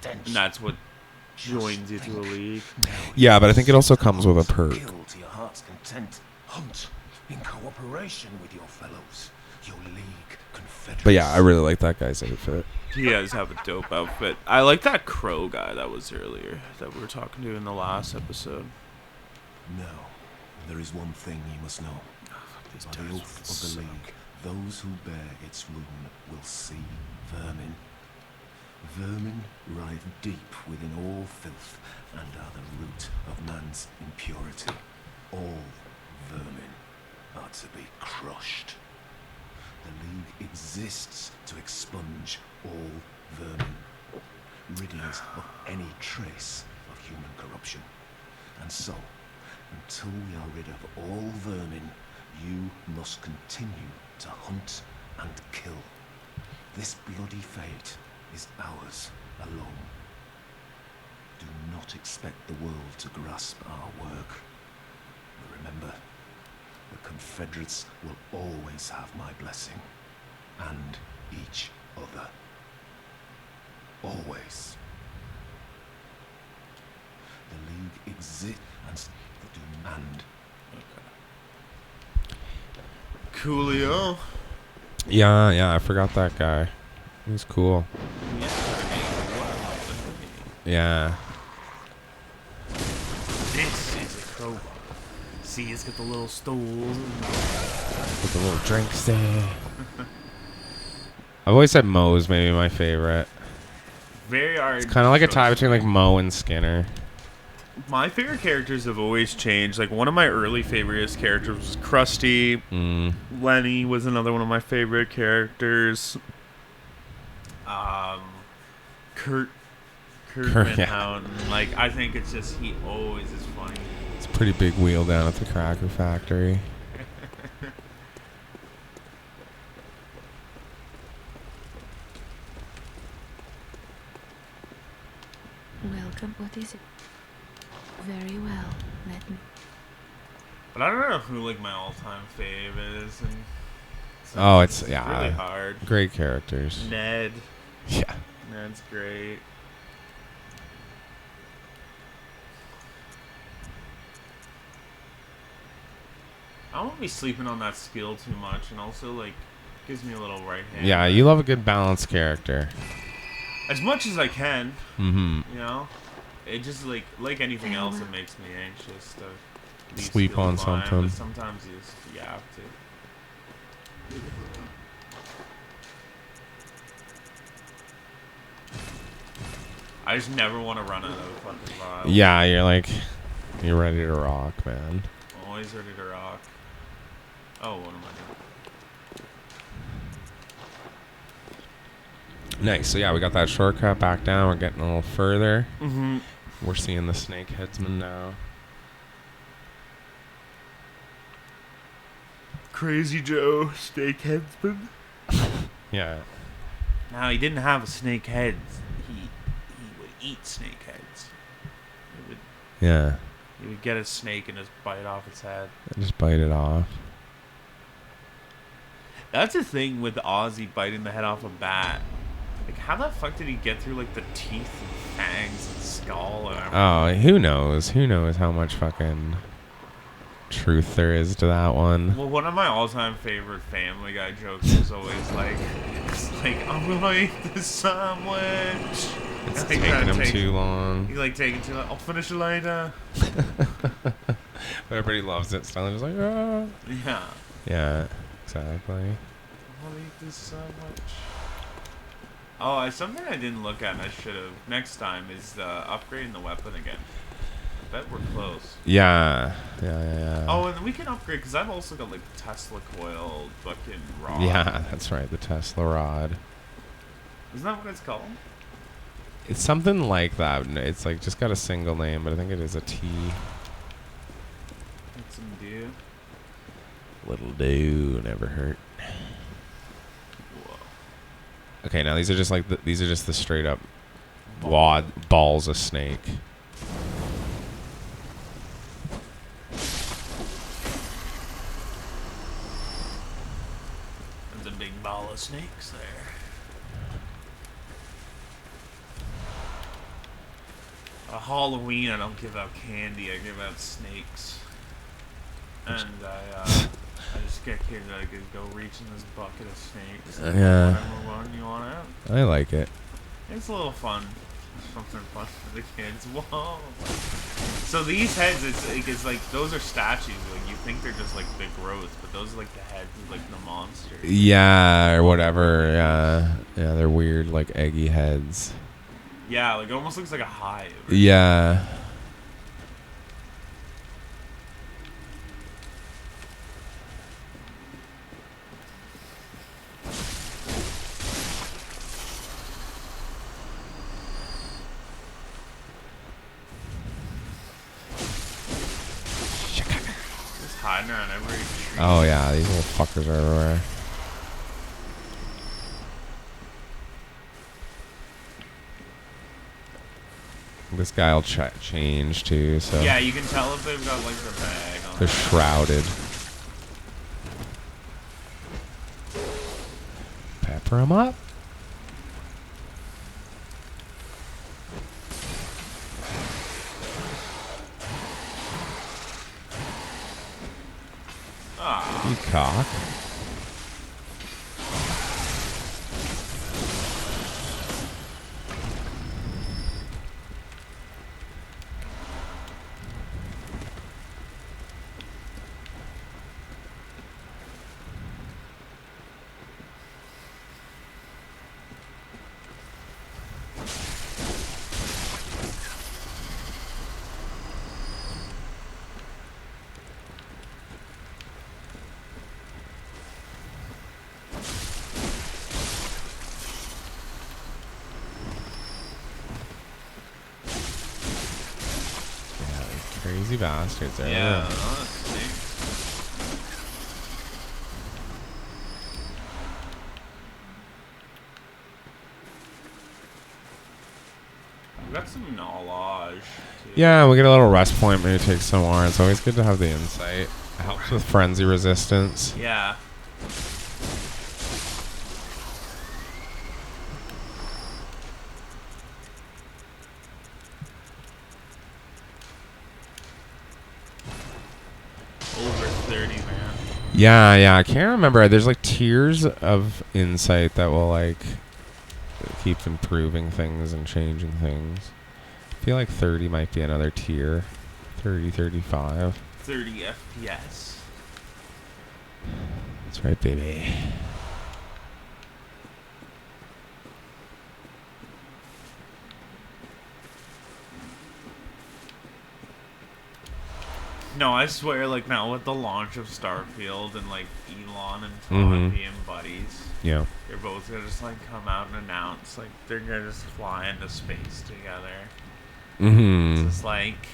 And that's what joins you to a league. Yeah, but I think it also comes with a perk. Kill to your heart's content. Hunt in cooperation with your fellows, your League confederates. But yeah, I really like that guy's outfit. He does have a dope outfit. I like that crow guy that was earlier that we were talking to in the last episode. Now, there is one thing you must know. By the oath of the League, those who bear its rune will see vermin. Vermin writhe deep within all filth and are the root of man's impurity. All vermin are to be crushed. The League exists to expunge all vermin, ridding us of any trace of human corruption. And so, until we are rid of all vermin, you must continue to hunt and kill. This bloody fate is ours alone. Do not expect the world to grasp our work. But remember, the Confederates will always have my blessing, and each other. Always. The League exists and Coolio. Yeah, I forgot that guy. He's cool. Yeah. This is a crowbar. See, it's got the little stools. With the little drinks there. I've always said Moe's maybe my favorite. Very hard. It's kind of like a tie between like Moe and Skinner. My favorite characters have always changed. Like, one of my early favorite characters was Krusty. Lenny was another one of my favorite characters. Kurt Van yeah. Houten. Like, I think it's just, he always is funny. It's a pretty big wheel down at the Cracker Factory. Welcome. What is it? Very well. Let me. But I don't know who, like, my all-time fave is. And Oh, it's really yeah. hard. Great characters. Ned. Yeah. Ned's great. I won't be sleeping on that skill too much, and also like gives me a little right hand. Yeah, you love a good balanced character. As much as I can. Mm-hmm. You know, it just like anything else, it makes me anxious to leave Sleep skills on behind, something. But sometimes you have to. I just never want to run out of fucking vials. Yeah, you're ready to rock, man. Always ready to rock. Oh, what am I doing? Nice. So yeah, we got that shortcut back down. We're getting a little further. Mm-hmm. We're seeing the snake headsman now. Crazy Joe, snake headsman. Yeah. Now he didn't have a snake head. He would eat snake heads. Yeah. He would get a snake and just bite off its head. Just bite it off. That's the thing with Ozzy biting the head off a bat. Like, how the fuck did he get through, like, the teeth and fangs and skull and everything? Oh, who knows? Who knows how much fucking truth there is to that one. Well, one of my all-time favorite Family Guy jokes is always, like, I'm gonna eat this sandwich. It's taking him too long. He's, like, taking too long. I'll finish it later. But everybody loves it still. They're just like, ah. Yeah. Yeah, exactly. I'm gonna eat this sandwich. Oh, something I didn't look at and I should have. Next time is upgrading the weapon again. I bet we're close. Yeah. Oh, and we can upgrade because I've also got like Tesla coil fucking rod. Yeah, that's right. The Tesla rod. Isn't that what it's called? It's something like that. It's like just got a single name, but I think it is a T. That's some deal. Little do never hurt. Whoa. Okay, now these are just like these are just the straight up balls of snake. There's a big ball of snakes there. Halloween, I don't give out candy. I give out snakes. And I just get kids that I could go reach in this bucket of snakes. Yeah. Whatever one you want out. I like it. It's a little fun. Something fun for the kids. Whoa. So these heads, it's like those are statues. Like you think they're just like the growth, but those are like the heads of like the monsters. Yeah, or whatever. Yeah, they're weird, like eggy heads. Yeah, like it almost looks like a hive. Yeah. Just hiding around every tree. Oh yeah, these little fuckers are everywhere. This guy'll change too, so Yeah, you can tell if they've got like their bag on. they're shrouded. Pepper them up. Ah. You cock. Crazy bastards. Yeah. We got some knowledge. Too. Yeah, we get a little rest point. Maybe take some more. It's always good to have the insight. It helps with frenzy resistance. Yeah. Over 30, man. Yeah, I can't remember. There's like tiers of insight that will like keep improving things and changing things. I feel like 30 might be another tier. 30, 35. 30 FPS. That's right, baby. No, I swear, like now with the launch of Starfield and like Elon and Todd being buddies, Yeah. they're both gonna just like come out and announce like they're gonna just fly into space together. Mm-hmm. It's like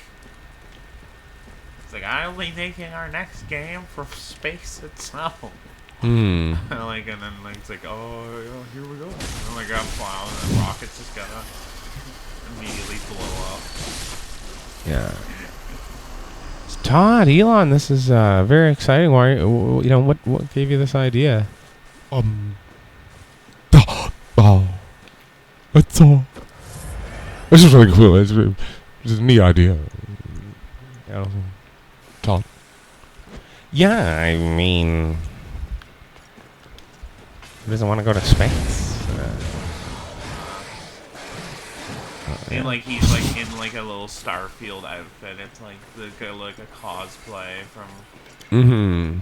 I'll be making our next game for space itself. Hmm. Like and then like it's like oh here we go. And then like I'm flying and the rocket's just gonna immediately blow up. Yeah. Todd, Elon, this is very exciting. Why, what gave you this idea? It's this is really cool. It's a neat idea. Todd. Yeah, I mean, who doesn't want to go to space? And like he's like in like a little Starfield outfit. It's like like a cosplay from. Mm-hmm.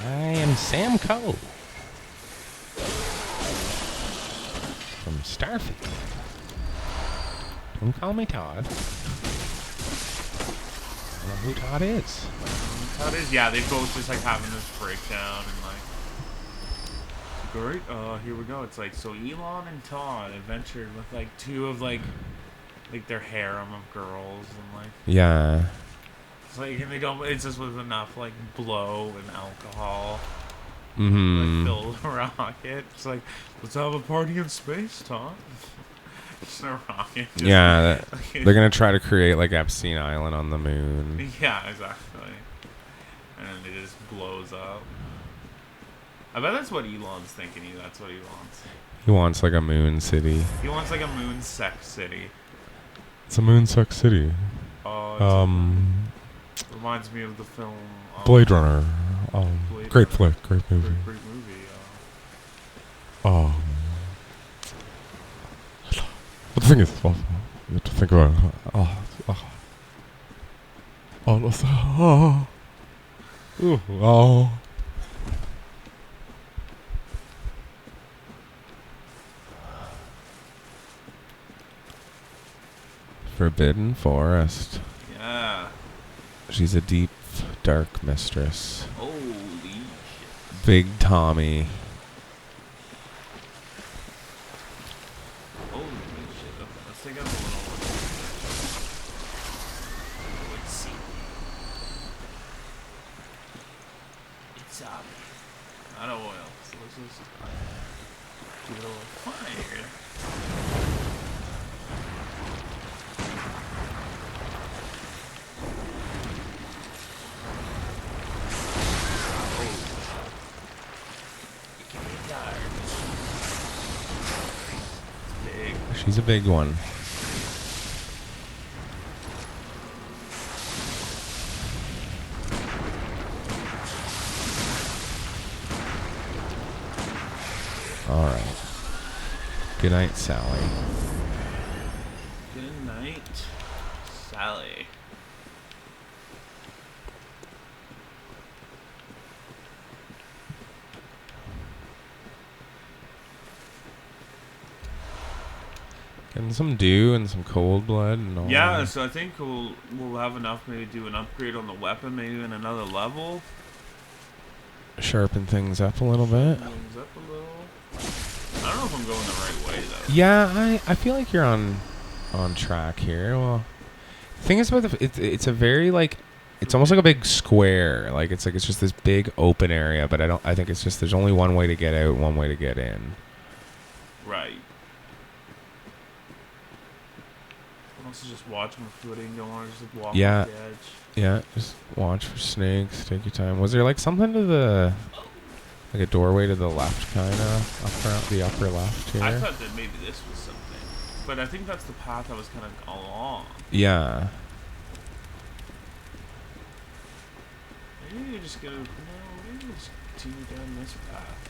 I am Sam Coe from Starfield. Don't call me Todd. I don't know who Todd is. Todd is they both just like having this breakdown and like. Great. Here we go. It's like so Elon and Todd adventured with like two of like their harem of girls and like Yeah. it's like and they don't. It's just with enough like blow and alcohol. Mm-hmm. Like fill the rocket. It's like let's have a party in space, Todd. Just a rocket. Just Yeah, they're gonna try to create like Epstein Island on the moon. Yeah, exactly. And then it just blows up. I bet that's what Elon's thinking. That's what he wants. He wants like a moon city. He wants like a moon sex city. It's a moonsuck city. Reminds me of the film Blade Runner. Blade Great Runner. flick. Great movie. Great movie. But the thing is, you have to think about Forbidden Forest. Yeah. She's a deep, dark mistress. Holy shit. Big Tommy. Holy shit. Let's take out a little. Let's see. It's not oil. So let's just do it a little fire. She's a big one. All right. Good night, Sally. Good night, Sally. Getting some dew and some cold blood and all. Yeah, so I think we'll have enough maybe do an upgrade on the weapon, maybe in another level. Sharpen things up a little bit. Things up a little. I don't know if I'm going the right way though. Yeah, I feel like you're on track here. Well, the thing is about it's a very like it's almost like a big square. Like it's just this big open area, but I think it's just there's only one way to get out, one way to get in. Right. I'm also just watching my footing, don't want to just walk Yeah. off the edge. Yeah, just watch for snakes. Take your time. Was there like something to the like a doorway to the left, kind of the upper left here? I thought that maybe this was something, but I think that's the path I was kind of along. Yeah. Maybe you just go. No, maybe you just continue down this path.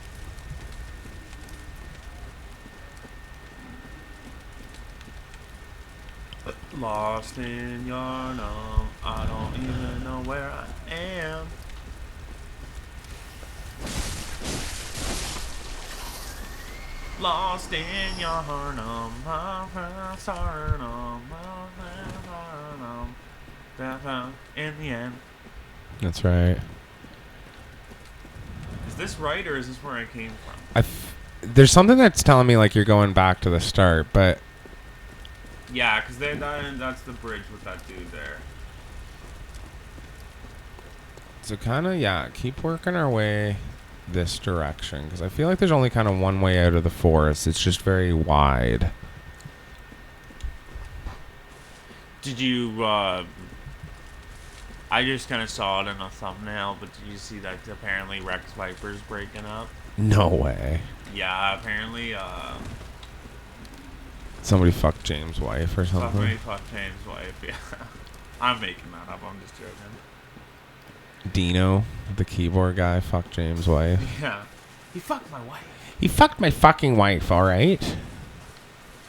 Lost in yharnam, I don't even know where I am. Lost in yharnam, in the end. That's right. Is this right, or is this where I came from? There's something that's telling me like you're going back to the start, but Yeah, because that's the bridge with that dude there. so kind of, yeah, keep working our way this direction, because I feel like there's only kind of one way out of the forest. It's just very wide. Did you, I just kind of saw it in a thumbnail, but did you see that apparently Rex Viper's breaking up? No way. Yeah, apparently, Somebody fucked James' wife or something. somebody fucked James' wife, yeah. I'm making that up, I'm just joking. Dino, the keyboard guy, fucked James' wife. Yeah. He fucked my wife. He fucked my fucking wife, alright?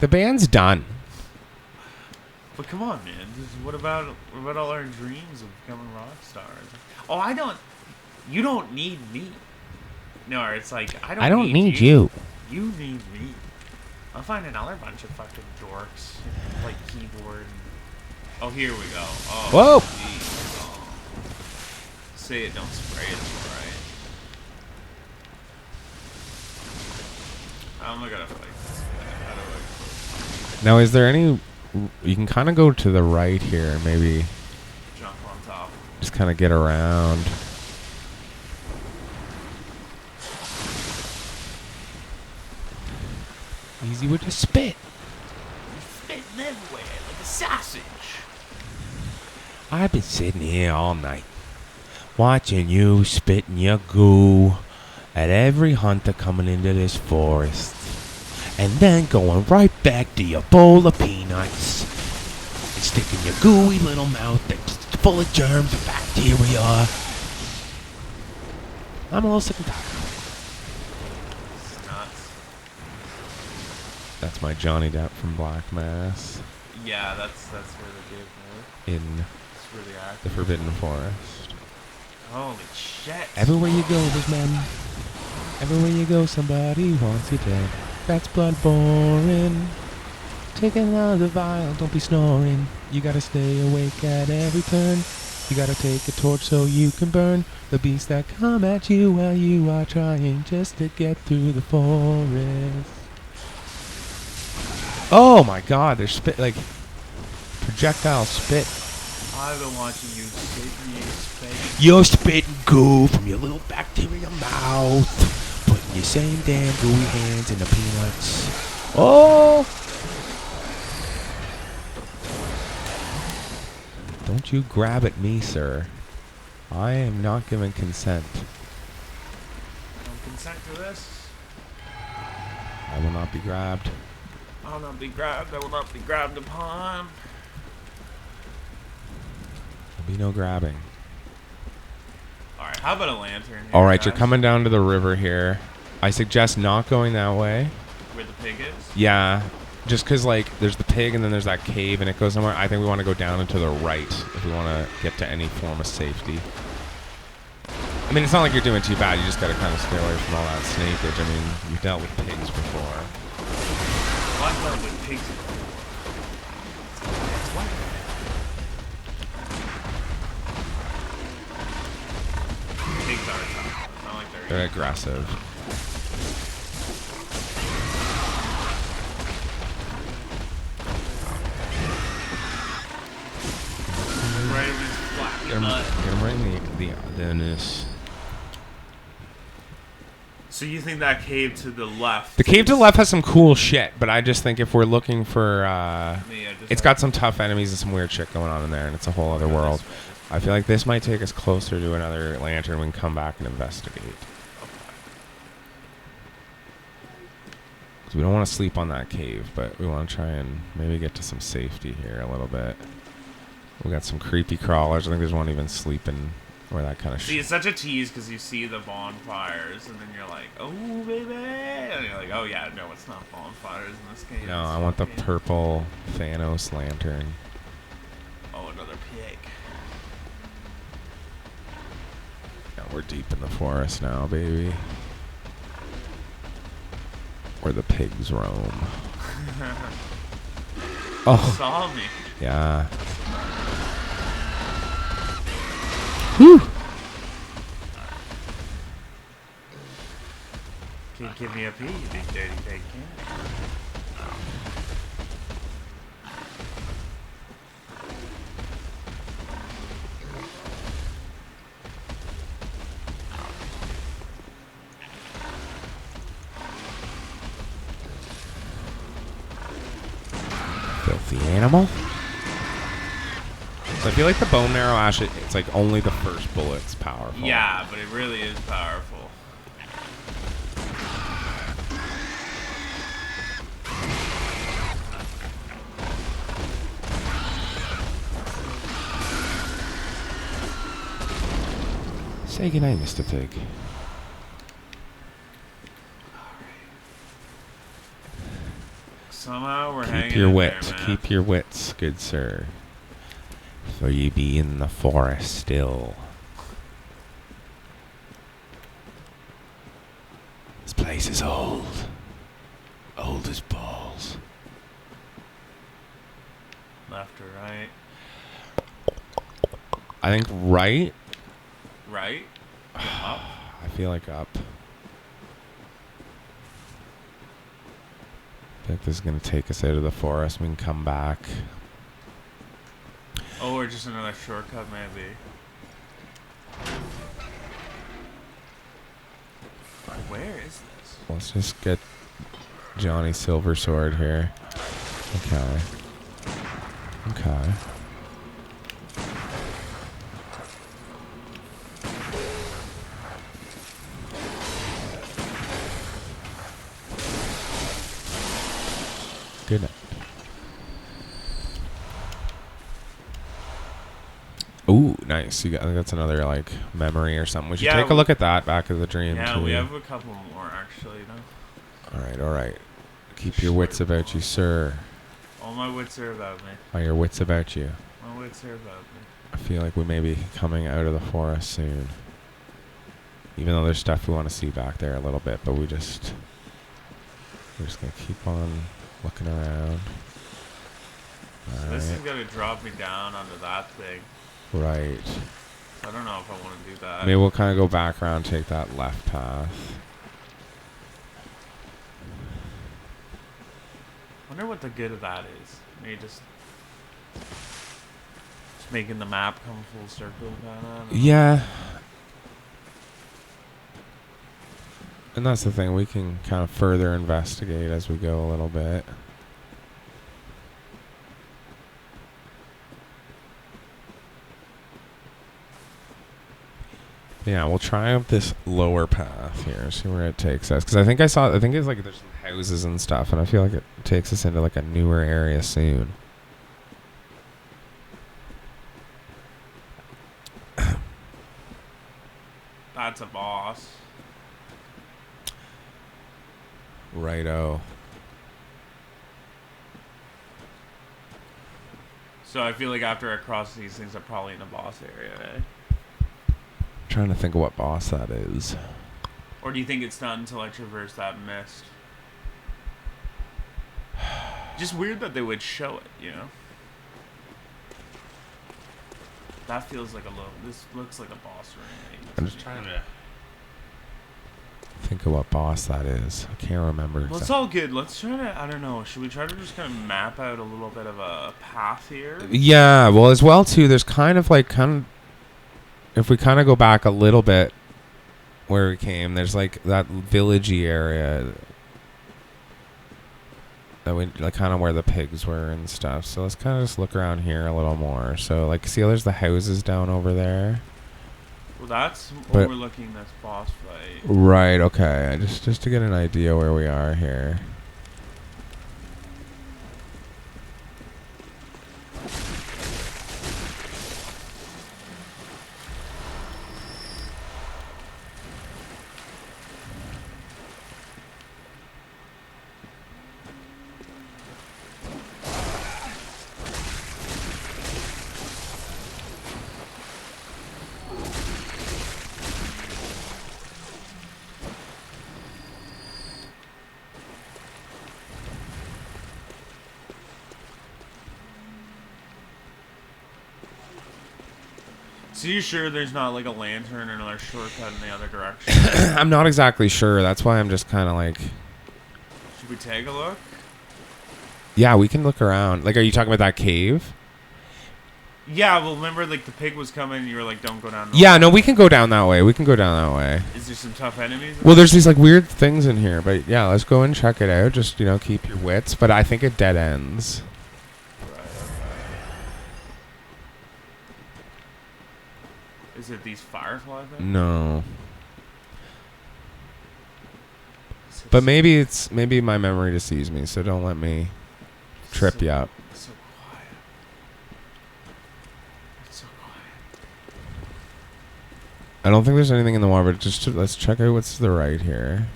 The band's done. But come on, man. What about all our dreams of becoming rock stars? Oh, you don't need me. No, it's like, I don't need you. You need me. I'll find another bunch of fucking dorks. Like keyboard. Oh, here we go. Oh, Whoa! geez. Oh. Say it, don't spray it, alright. I'm not gonna fight this guy. How do I Now, is there any... You can kind of go to the right here, maybe jump on top? just kind of get around. Easy with the spit. You're spitting everywhere like a sausage. I've been sitting here all night, watching you spitting your goo at every hunter coming into this forest, and then going right back to your bowl of peanuts and sticking your gooey little mouth that's full of germs and bacteria. I'm a little sick and tired. It's nuts. That's my Johnny Depp from Black Mass Yeah, that's where they gave me. in That's where they act. the Forbidden Forest. Holy shit. Everywhere you go, there's men. Everywhere you go, somebody wants you dead. That's Bloodborne. Take another vial, don't be snoring. You gotta stay awake at every turn. You gotta take a torch so you can burn the beasts that come at you while you are trying just to get through the forest. Oh my god, there's spit, like, projectile spit. I've been watching you spit and you spit. You're spitting goo from your little bacteria mouth. Putting your same damn gooey hands in the peanuts. Oh! Don't you grab at me, sir. I am not giving consent. Don't consent to this. I will not be grabbed. I will not be grabbed. I will not be grabbed upon. There'll be no grabbing. Alright, how about a lantern here, Alright, you're guys? coming down to the river here. I suggest not going that way. Where the pig is? Yeah, just because, like, there's the pig and then there's that cave and it goes somewhere. I think we want to go down and to the right if we want to get to any form of safety. I mean, it's not like you're doing too bad. You just got to kind of stay away from all that snakeage. I mean, you've dealt with pigs before. Well, I've dealt with pigs before. Pigs are tough. It's not like They're aggressive. right in his flat Get him right in the anus. So you think that cave to the left? The cave to the left has some cool shit, but I just think if we're looking for, it's got some tough enemies and some weird shit going on in there, and it's a whole other world. I feel like this might take us closer to another lantern. We can come back and investigate. Because we don't want to sleep on that cave, but we want to try and maybe get to some safety here a little bit. We got some creepy crawlers. I think there's one even sleeping Where that kind of See, it's such a tease because you see the bonfires, and then you're like, oh, baby. And you're like, oh, yeah, no, it's not bonfires in this game. No, It's I want the fucking- purple Thanos lantern. Oh, another pig. Yeah, we're deep in the forest now, baby. Where the pigs roam. Oh, Saw me. yeah. Whew. Can you give me a pee, you big dirty pig? Filthy animal. So I feel like the bone marrow actually, it's like only the first bullet's powerful. Yeah, but it really is powerful. Say goodnight, Mr. Pig. Somehow we're hanging Keep your in wit. there, man. Keep your wits, good sir. For ye be in the forest still. This place is old. Old as balls. Left or right? I think right. Right? Up? I feel like up. I think this is going to take us out of the forest. We can come back. Oh, or just another shortcut, maybe. Where is this? Let's just get Johnny Silversword here. Okay. Okay. Good night. Ooh, nice. You got, I think that's another like memory or something. We should take a look at that back of the dream Yeah, too. we have a couple more actually, though. All right, all right. Keep your wits about you, sir. All my wits are about me. Are your wits about you? My wits are about me. I feel like we may be coming out of the forest soon. Even though there's stuff we want to see back there a little bit, but we're just gonna keep on looking around. So All this is right. gonna drop me down onto that thing. Right. I don't know if I want to do that. Maybe we'll kind of go back around, take that left path. Wonder what the good of that is. Maybe just making the map come full circle, kind of. Yeah. And that's the thing, we can kind of further investigate as we go a little bit. Yeah, we'll try up this lower path here, see where it takes us. Because I think it's like there's some houses and stuff, and I feel like it takes us into like a newer area soon. That's a boss. Righto. So I feel like after I cross these things, I'm probably in the boss area, eh? Trying to think of what boss that is. Or do you think it's not until I traverse that mist? Just weird that they would show it, you know? That feels like a little... This looks like a boss room. I'm just trying to think of what boss that is. I can't remember. Well, it's all good. Let's try to... I don't know. Should we try to just kind of map out a little bit of a path here? Yeah, well, as well, too, there's if we kind of go back a little bit where we came, there's like that villagey area that we like kind of where the pigs were and stuff. So let's kind of just look around here a little more. So like, see, there's the houses down over there. Well, that's But- overlooking this boss fight. Right. Okay. Just to get an idea where we are here. So you sure there's not like a lantern or another shortcut in the other direction? I'm not exactly sure. That's why I'm just kind of like... Should we take a look? Yeah, we can look around. Like, are you talking about that cave? Yeah, well, remember, like, the pig was coming and you were like, don't go down. Yeah, no, we can go down that way. We can go down that way. Is there some tough enemies? Well, there's these, like, weird things in here. But, yeah, let's go and check it out. Just, you know, keep your wits. But I think it dead ends. Right, okay. Is it these firefly things? No. But maybe maybe my memory deceives me, so don't let me trip you up. So quiet. It's so quiet. I don't think there's anything in the water, but let's check out what's to the right here.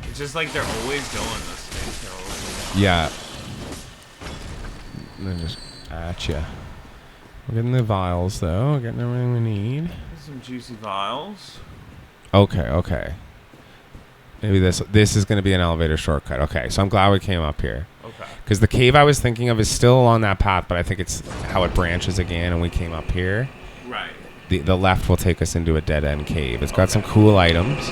It's just like they're always going this thing. Yeah. They're just at ya. We're getting the vials, though. We're getting everything we need. Some juicy vials. Okay. Maybe this is going to be an elevator shortcut. Okay, so I'm glad we came up here. Okay. Because the cave I was thinking of is still along that path, but I think it's how it branches again, and we came up here. Right. The left will take us into a dead-end cave. It's got some cool items.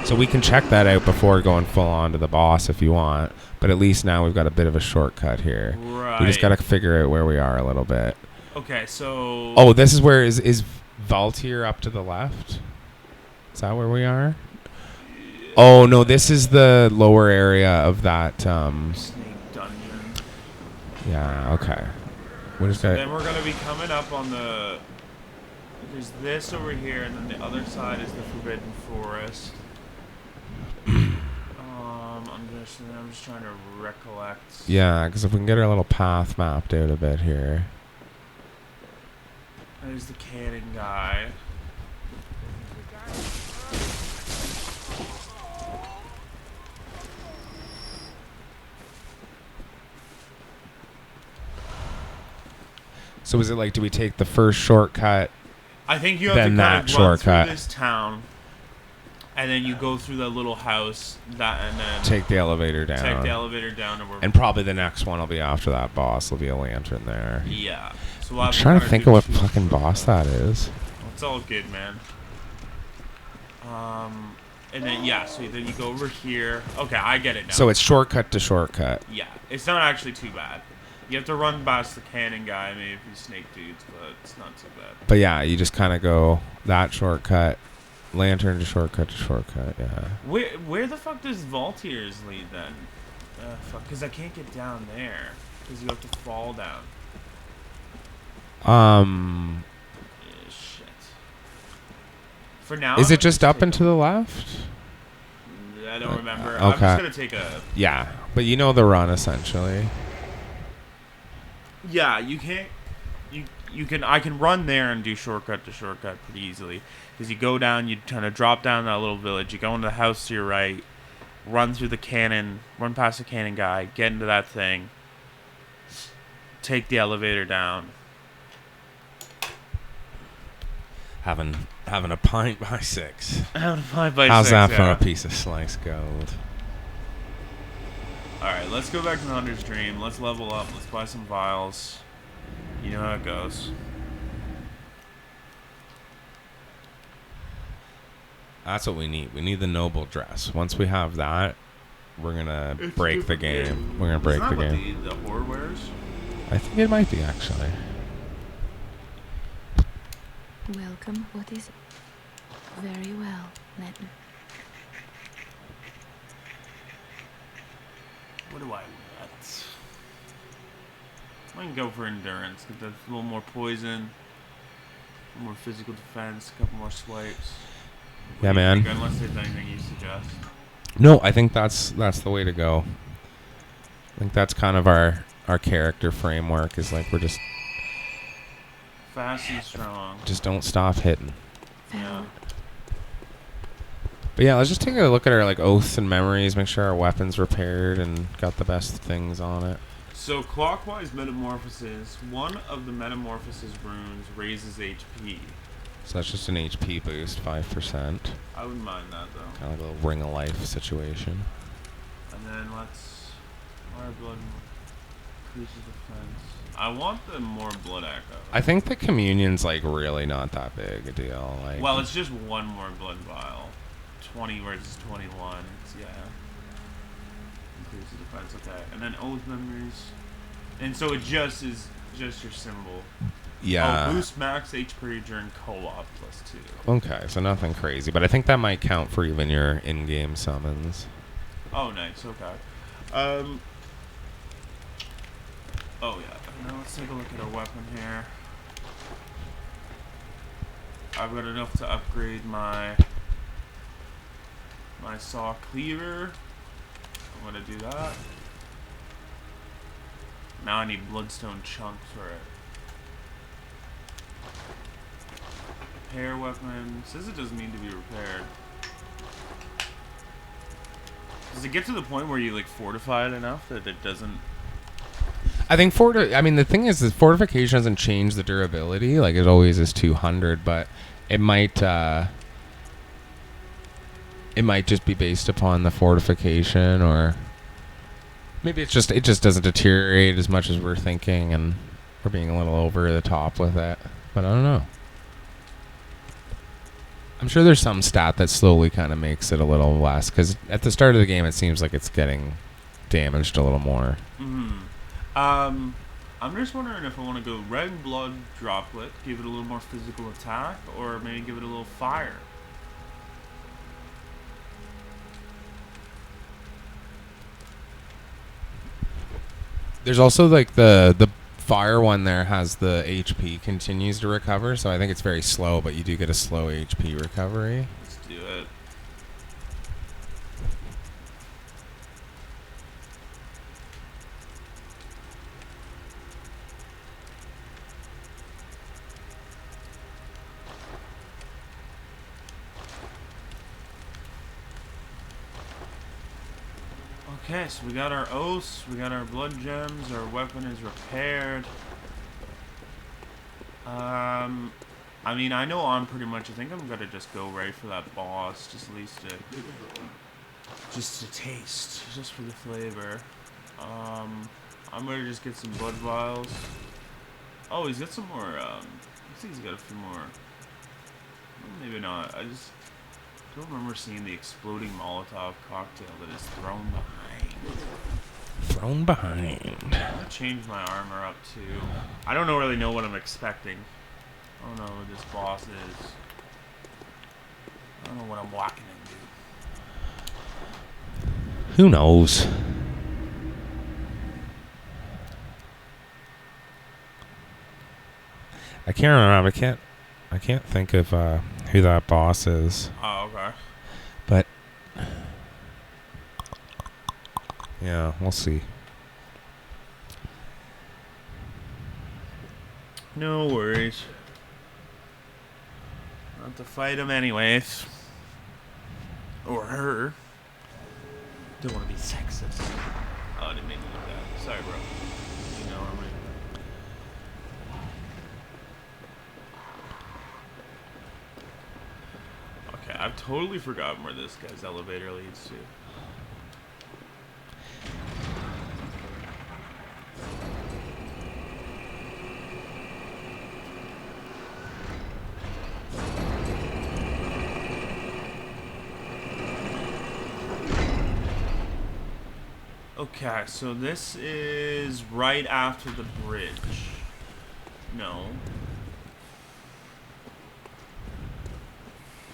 So we can check that out before going full on to the boss if you want. But at least now we've got a bit of a shortcut here. Right. We just got to figure out where we are a little bit. Okay, so... Oh, this is where is Valtier up to the left? Is that where we are? Yeah. Oh, no, this is the lower area of that... Snake dungeon. Yeah, okay. Then we're going to be coming up on the... There's this over here, and then the other side is the Forbidden Forest. I'm just trying to recollect. Yeah, because if we can get our little path mapped out a bit here. There's the cannon guy. So is it like, do we take the first shortcut? I think you have then to kind of run through this town, and then you go through that little house, and then take the elevator down. And probably the next one will be after that boss. There'll be a lantern there. Yeah. So I'm trying to think of what fucking boss that is. It's all good, man. And then so then you go over here. Okay, I get it now. So it's shortcut to shortcut. Yeah, it's not actually too bad. You have to run past the cannon guy, maybe a few snake dudes, but it's not too bad. But yeah, you just kind of go that shortcut, lantern to shortcut, yeah. Where the fuck does Valtier's lead then? Fuck, because I can't get down there. Because you have to fall down. Shit. For now... Is it just up and to the left? I don't remember. Okay. I'm just going to take a... Yeah, but you know the run, essentially. Yeah, you can't... You can. I can run there and do shortcut to shortcut pretty easily. Because you go down, you kind of drop down that little village, you go into the house to your right, run through the cannon, run past the cannon guy, get into that thing, take the elevator down. Having a pint by 6. Having a pint by 6. How's that for a piece of sliced gold? Alright, let's go back to the Hunter's Dream. Let's level up. Let's buy some vials. You know how it goes. That's what we need. We need the noble dress. Once we have that, we're gonna break the game. We're gonna break the game. Isn't that what the horde wears? I think it might be, actually. Welcome. What is it? Very well, Netton. What do I want? I can go for endurance. Get that a little more poison, a little more physical defense, a couple more swipes. Yeah, man. Unless there's anything you suggest. No, I think that's the way to go. I think that's kind of our character framework. Is like we're just fast and strong. Just don't stop hitting. Yeah. But yeah, let's just take a look at our like oaths and memories. Make sure our weapons repaired and got the best things on it. So clockwise metamorphosis. One of the metamorphosis runes raises HP. So that's just an HP boost, 5%. I wouldn't mind that though. Kind of like a little ring of life situation. And then let's more blood increases defense. I want the more blood echo. I think the communion's like really not that big a deal. Like, Well, it's just one more blood vial. 20 versus 21. It's, yeah. Increases defense. Okay. And then oath memories. And so it just is just your symbol. yeah. Oh, boost max HP during co-op +2. Okay, so nothing crazy, but I think that might count for even your in-game summons. Oh, nice. Okay. Oh yeah. Now let's take a look at our weapon here. I've got enough to upgrade my saw cleaver. I'm gonna do that. Now I need bloodstone chunks for it. Repair weapon. Says it doesn't need to be repaired. Does it get to the point where you like fortify it enough that it doesn't? I think the thing is that fortification doesn't change the durability. Like, it always is 200, but it might just be based upon the fortification, or maybe it just doesn't deteriorate as much as we're thinking, and we're being a little over the top with it. But I don't know. I'm sure there's some stat that slowly kind of makes it a little less, because at the start of the game it seems like it's getting damaged a little more. Mm-hmm. I'm just wondering if I want to go red blood droplet, give it a little more physical attack, or maybe give it a little fire. There's also like the fire one there has the HP continues to recover, so I think it's very slow, but you do get a slow HP recovery. Let's do it. Okay, so we got our oaths, we got our blood gems, our weapon is repaired. I mean, I know I'm pretty much, I think I'm gonna just go right for that boss, just at least just to taste, just for the flavor. I'm gonna just get some blood vials. Oh, he's got some more, I think he's got a few more. Well, maybe not, I just don't remember seeing the exploding Molotov cocktail that is thrown behind. Thrown behind. I'm gonna change my armor up too. I don't really know what I'm expecting. I don't know what this boss is. I don't know what I'm walking into. Who knows? I can't remember. I can't think of who that boss is. Oh, okay. But yeah, we'll see. No worries. I'll have to fight him anyways. Or her. Don't want to be sexist. Oh, I didn't mean to do that. Sorry, bro. You know what I mean. Okay, I've totally forgotten where this guy's elevator leads to. Okay, so this is right after the bridge. No.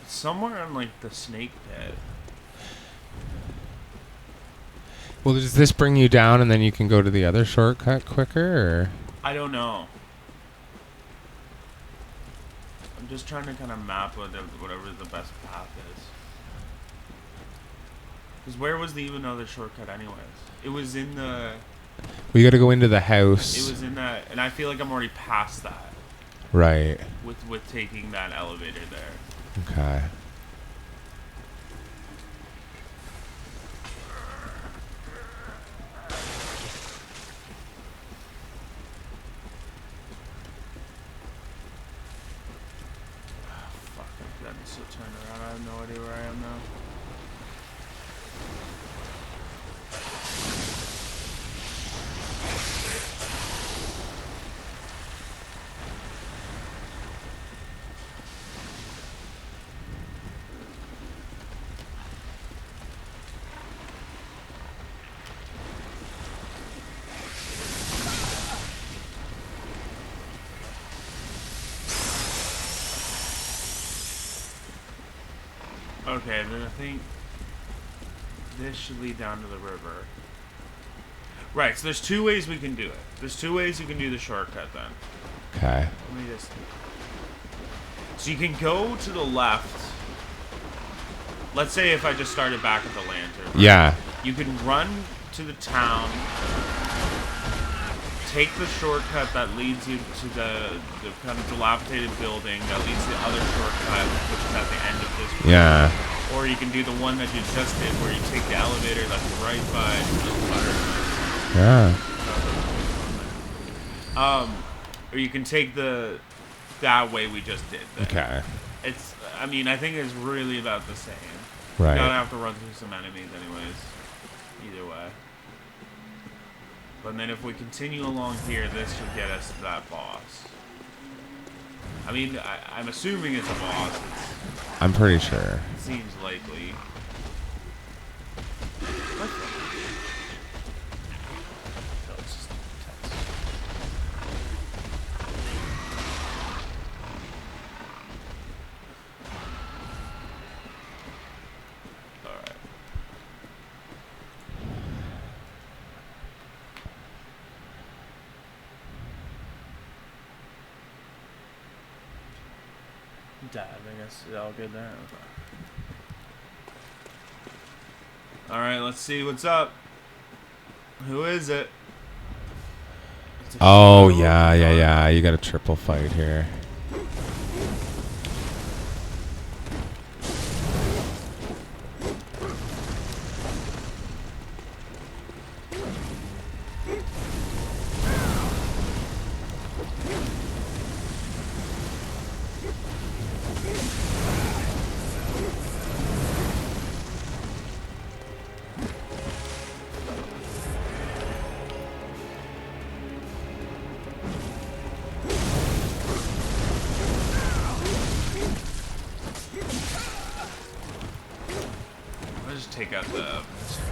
It's somewhere in like the snake pit. Well, does this bring you down and then you can go to the other shortcut quicker, or? I don't know. I'm just trying to kind of map whatever the best path is. Because where was the even other shortcut anyways? It was in the... We gotta go into the house. It was in that... And I feel like I'm already past that. Right. With taking that elevator there. Okay. turned around. I have no idea where I am now. Okay, then I think this should lead down to the river. Right, so there's two ways we can do it. There's two ways you can do the shortcut then. Okay. Let me just... So you can go to the left. Let's say if I just started back at the lantern. Right? Yeah. You can run to the town, take the shortcut that leads you to the kind of dilapidated building that leads to the other shortcut, which is at the end of this room. Yeah. Or you can do the one that you just did, where you take the elevator that's right by the fire. Yeah. Or you can take that way we just did. Then. Okay. It's, I mean, I think it's really about the same. Right. You're gonna have to run through some enemies anyways. Either way. But then if we continue along here, this should get us to that boss. I mean, I'm assuming it's a boss. I'm pretty sure. It seems likely. What the? No, it's just text. Alright. Dad, I guess it's all good there. Alright, let's see what's up. Who is it? It's a Oh, shadow. yeah. You got a triple fight here. Let's just take out the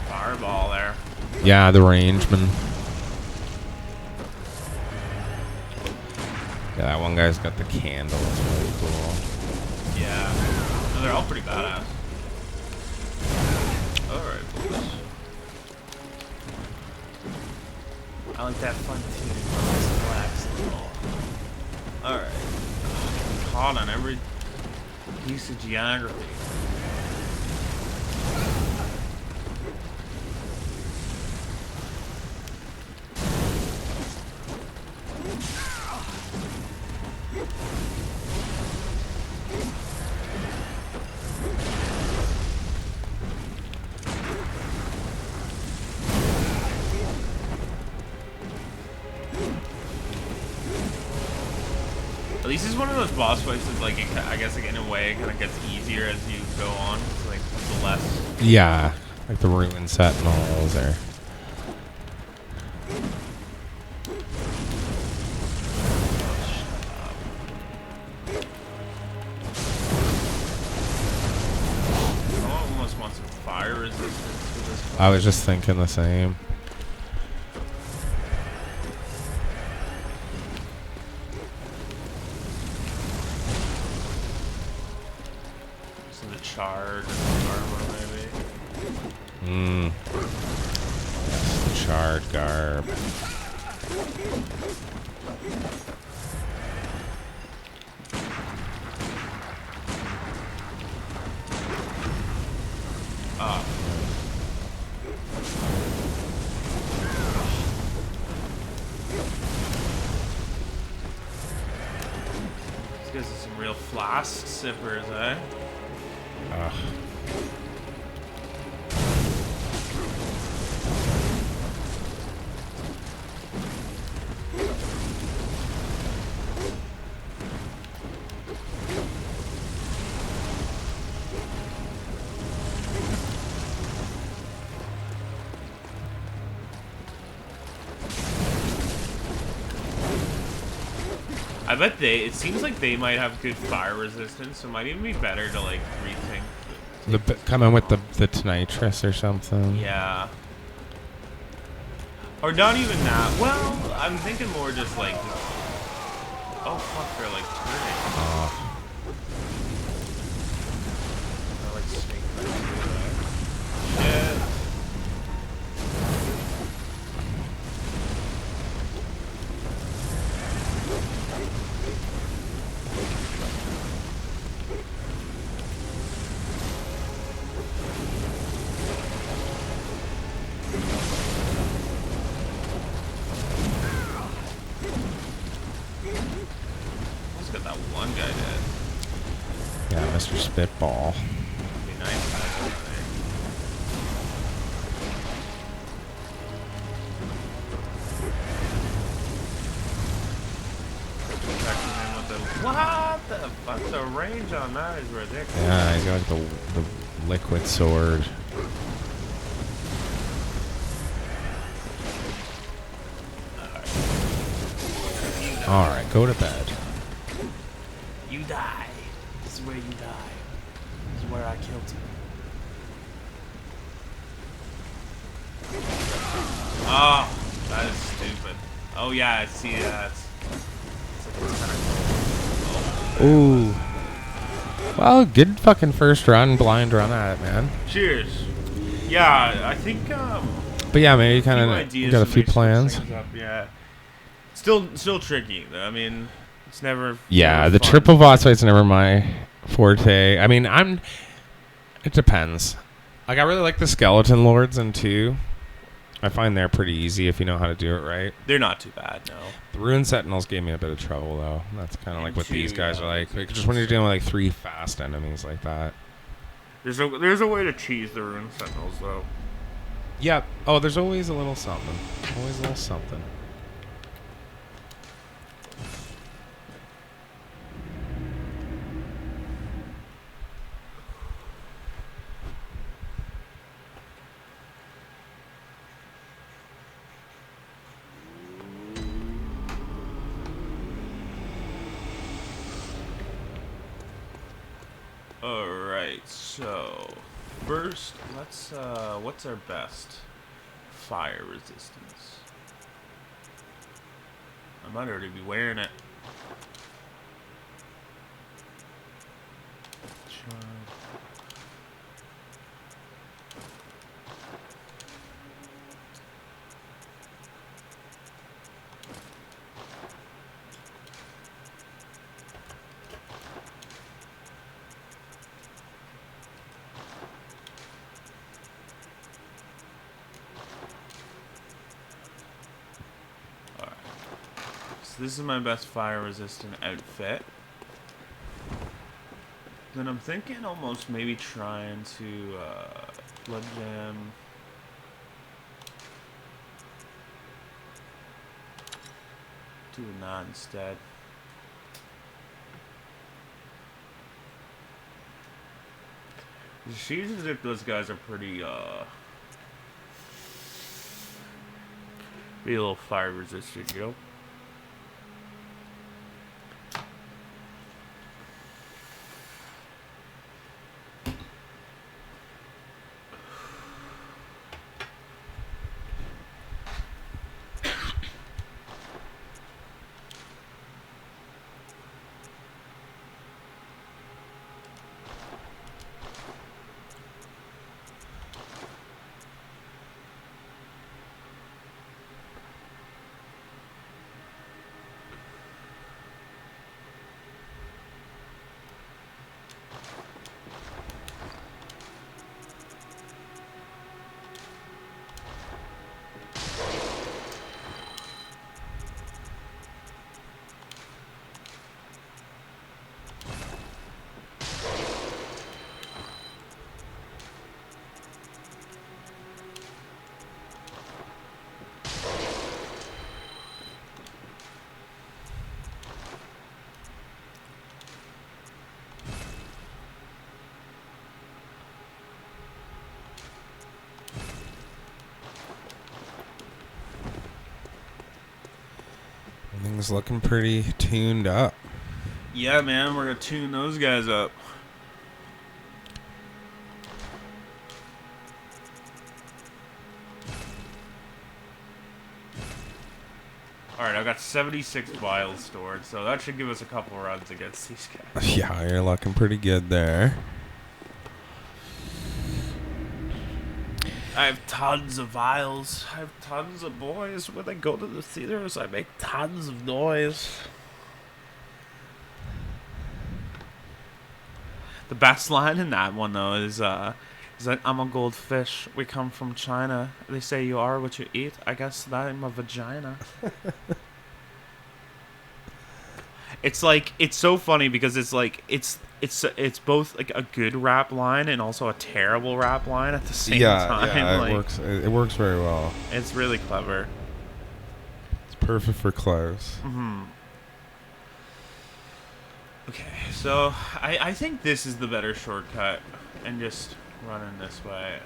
fireball there. Yeah, the rangeman. Yeah, that one guy's got the candle. It's really cool. Yeah. No, they're all pretty badass. Alright, boys. I like that fun tune. Alright. Caught on every piece of geography. At least it's one of those boss fights that's like, I guess like in a way it kind of gets easier as you go on. It's like the less. Yeah, like the ruin sentinels or. I almost want some fire resistance for this fight. I was just thinking the same. So the charred armor maybe. Yes, the charred garb. Ah. These guys are some real flask sippers, eh? Ugh. I bet it seems like they might have good fire resistance, so it might even be better to like rethink. Come in with the nitrous or something. Yeah. Or not even that. Well, I'm thinking more just like. Oh fuck, they're like turning. Oh. They're like snaking right through that. Shit. Yeah, Mr. Spitball. Be nice to have over there. Protecting him with the. What the fuck? The range on that is ridiculous. Yeah, he's got like the liquid sword. Alright, go to bed. You die. This is where you die. This is where I killed you. Oh, that is stupid. Oh yeah, I see that. It's like a tentacle. Ooh. Well, good fucking first run, blind run at it, man. Cheers. Yeah, I think. But yeah, maybe you kind of got a few plans. Yeah. Still tricky. I mean, it's never. Yeah, never the fun. triple boss fight's never my forte. I mean, it depends. Like, I really like the skeleton lords in 2. I find they're pretty easy if you know how to do it right. They're not too bad, no. The rune sentinels gave me a bit of trouble though. That's kind of like what these guys are like. Like just when you're dealing with like 3 fast enemies like that. There's a way to cheese the rune sentinels though. Yep. Oh, there's always a little something. Always a little something. Alright, so first let's what's our best fire resistance? I might already be wearing it. Charm. So this is my best fire resistant outfit. Then I'm thinking almost maybe trying to blood gem. Doing that instead. It seems as if those guys are pretty be a little fire resistant, you know? Everything's looking pretty tuned up. Yeah, man, we're gonna tune those guys up. Alright, I've got 76 vials stored, so that should give us a couple runs against these guys. Yeah, you're looking pretty good there. I have tons of vials. I have tons of boys. When I go to the theaters, I make tons of noise. The best line in that one, though, is that I'm a goldfish. We come from China. They say you are what you eat. I guess that I'm a vagina. It's like, it's so funny because it's like, it's both like a good rap line and also a terrible rap line at the same time. Yeah, like, it works very well. It's really clever. It's perfect for close. Mm-hmm. Okay, so I think this is the better shortcut, and just running this way.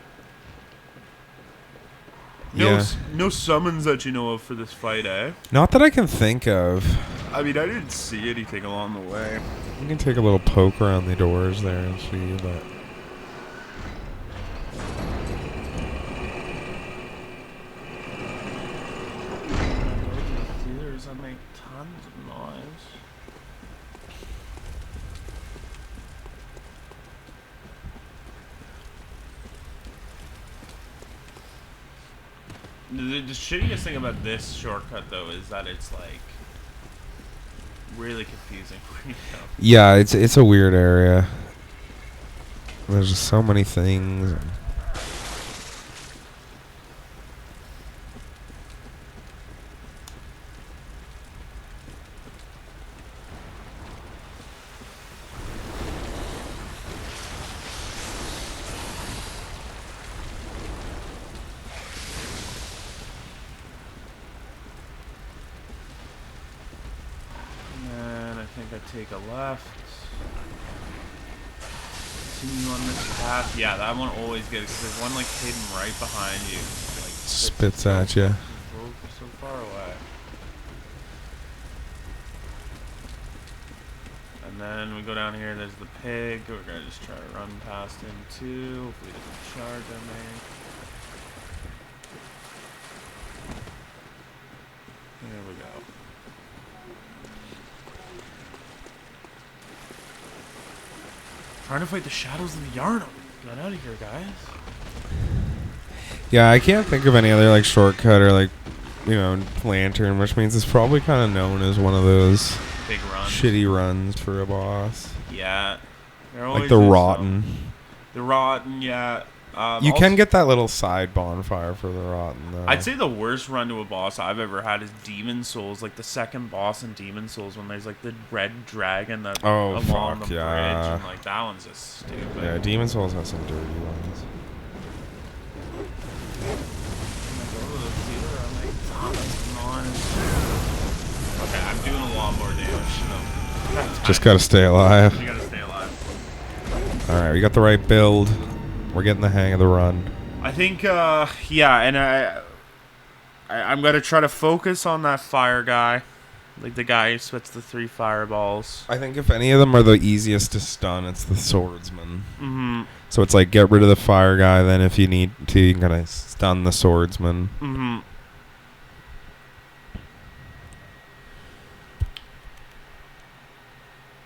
No summons that you know of for this fight, eh? Not that I can think of. I mean, I didn't see anything along the way. You can take a little poke around the doors there and see, but... Theaters, I make tons of noise. The shittiest thing about this shortcut, though, is that it's like really confusing when you go. Yeah, it's a weird area. There's just so many things. Take a left. Continue on this path. Yeah, that one always gets, because there's one like hidden right behind you. Like Spits at you. So far away. And then we go down here, there's the pig. We're going to just try to run past him too. Hopefully he doesn't charge on me. There we go. Trying to fight the shadows of the yharnam. Get out of here, guys. Yeah, I can't think of any other like shortcut or like, lantern, which means it's probably kind of known as one of those big runs. Shitty runs for a boss. Yeah. Like the rotten. The rotten, yeah. You can get that little side bonfire for the rotten, though. I'd say the worst run to a boss I've ever had is Demon Souls, like the second boss in Demon Souls when there's like the red dragon that along the bridge, and like that one's just stupid. Yeah, Demon Souls has some dirty ones. Okay, I'm doing a lot more damage. Just gotta stay alive. You gotta stay alive. Alright, we got the right build. We're getting the hang of the run. I think, yeah, and I'm gonna try to focus on that fire guy, like the guy who spits the 3 fireballs. I think if any of them are the easiest to stun, it's the swordsman. Mm-hmm. So it's like get rid of the fire guy, then if you need to, you can kind of stun the swordsman. Mm-hmm.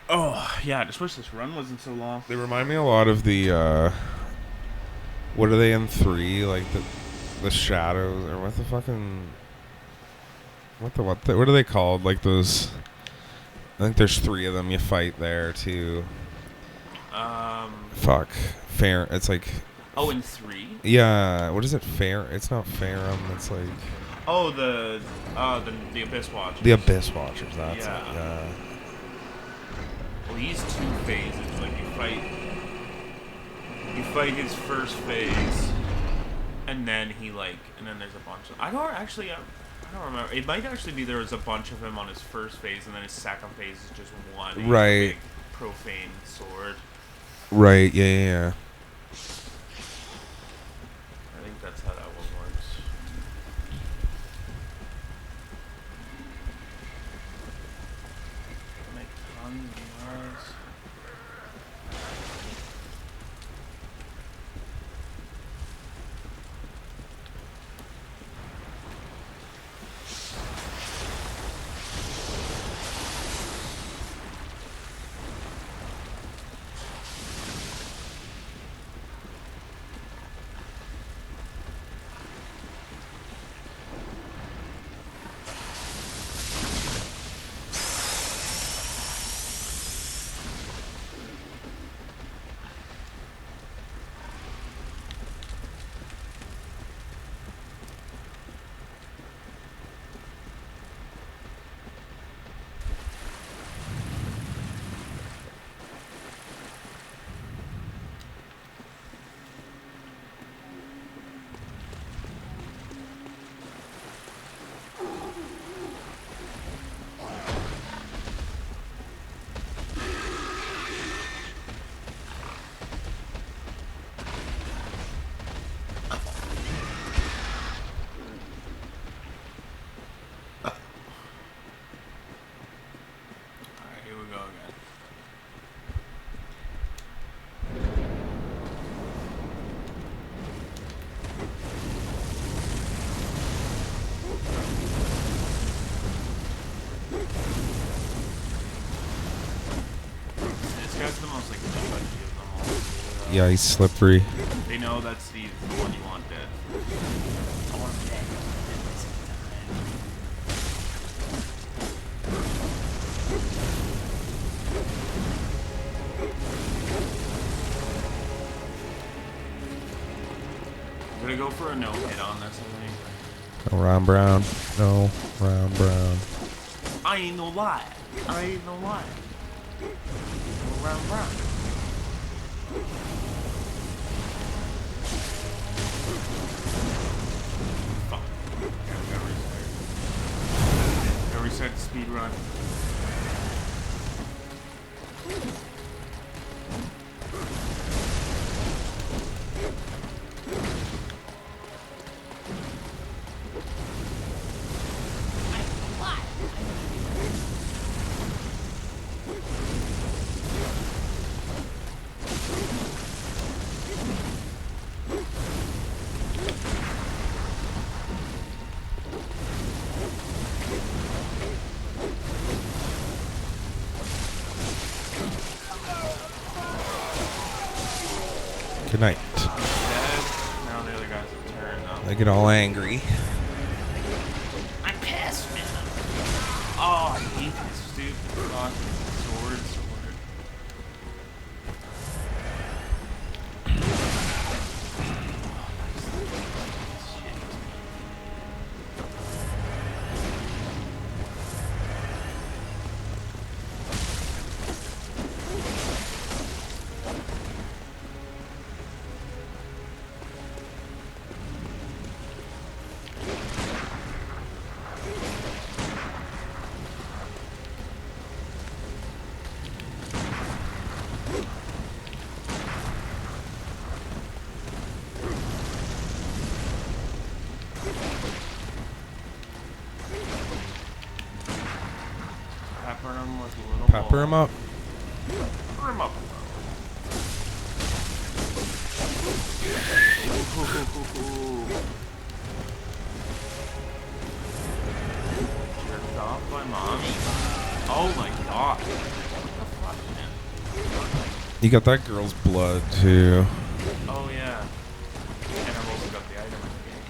Oh, yeah, I just wish this run wasn't so long. They remind me a lot of the, what are they in 3? Like the shadows, or what the fucking, what are they called? Like those, I think there's 3 of them you fight there too. Fuck. Fair, it's like. Oh, in 3? Yeah, what is it, fair? It's not Farum, it's like. Oh, the Abyss Watchers. The Abyss Watchers, that's it, yeah. Well, he's 2 phases. Like you fight his first phase, and then and then there's a bunch of. I don't remember. It might actually be there was a bunch of him on his first phase, and then his second phase is just one. Right. Big profane sword. Right. Yeah. I think that's how that one works. Yeah, he's slippery. They know that's the one you want dead. I want him dead. I'm gonna go for a no hit on this, I think. No Ron Brown. No Ron Brown. I ain't no lie. I ain't no lie. No round round. Fuck. Gotta reset the speed run. Good night. Dead. Now the other guys have turned up. They get all angry. I'm pissed, man. Oh, I hate this stupid fucking sword. Pepper him with a little Pepper him more. up. Pepper him up. Jerked off by mommy. Oh my god. What the fuck, man? You got that girl's blood too. Oh yeah. And I've also got the item in the game.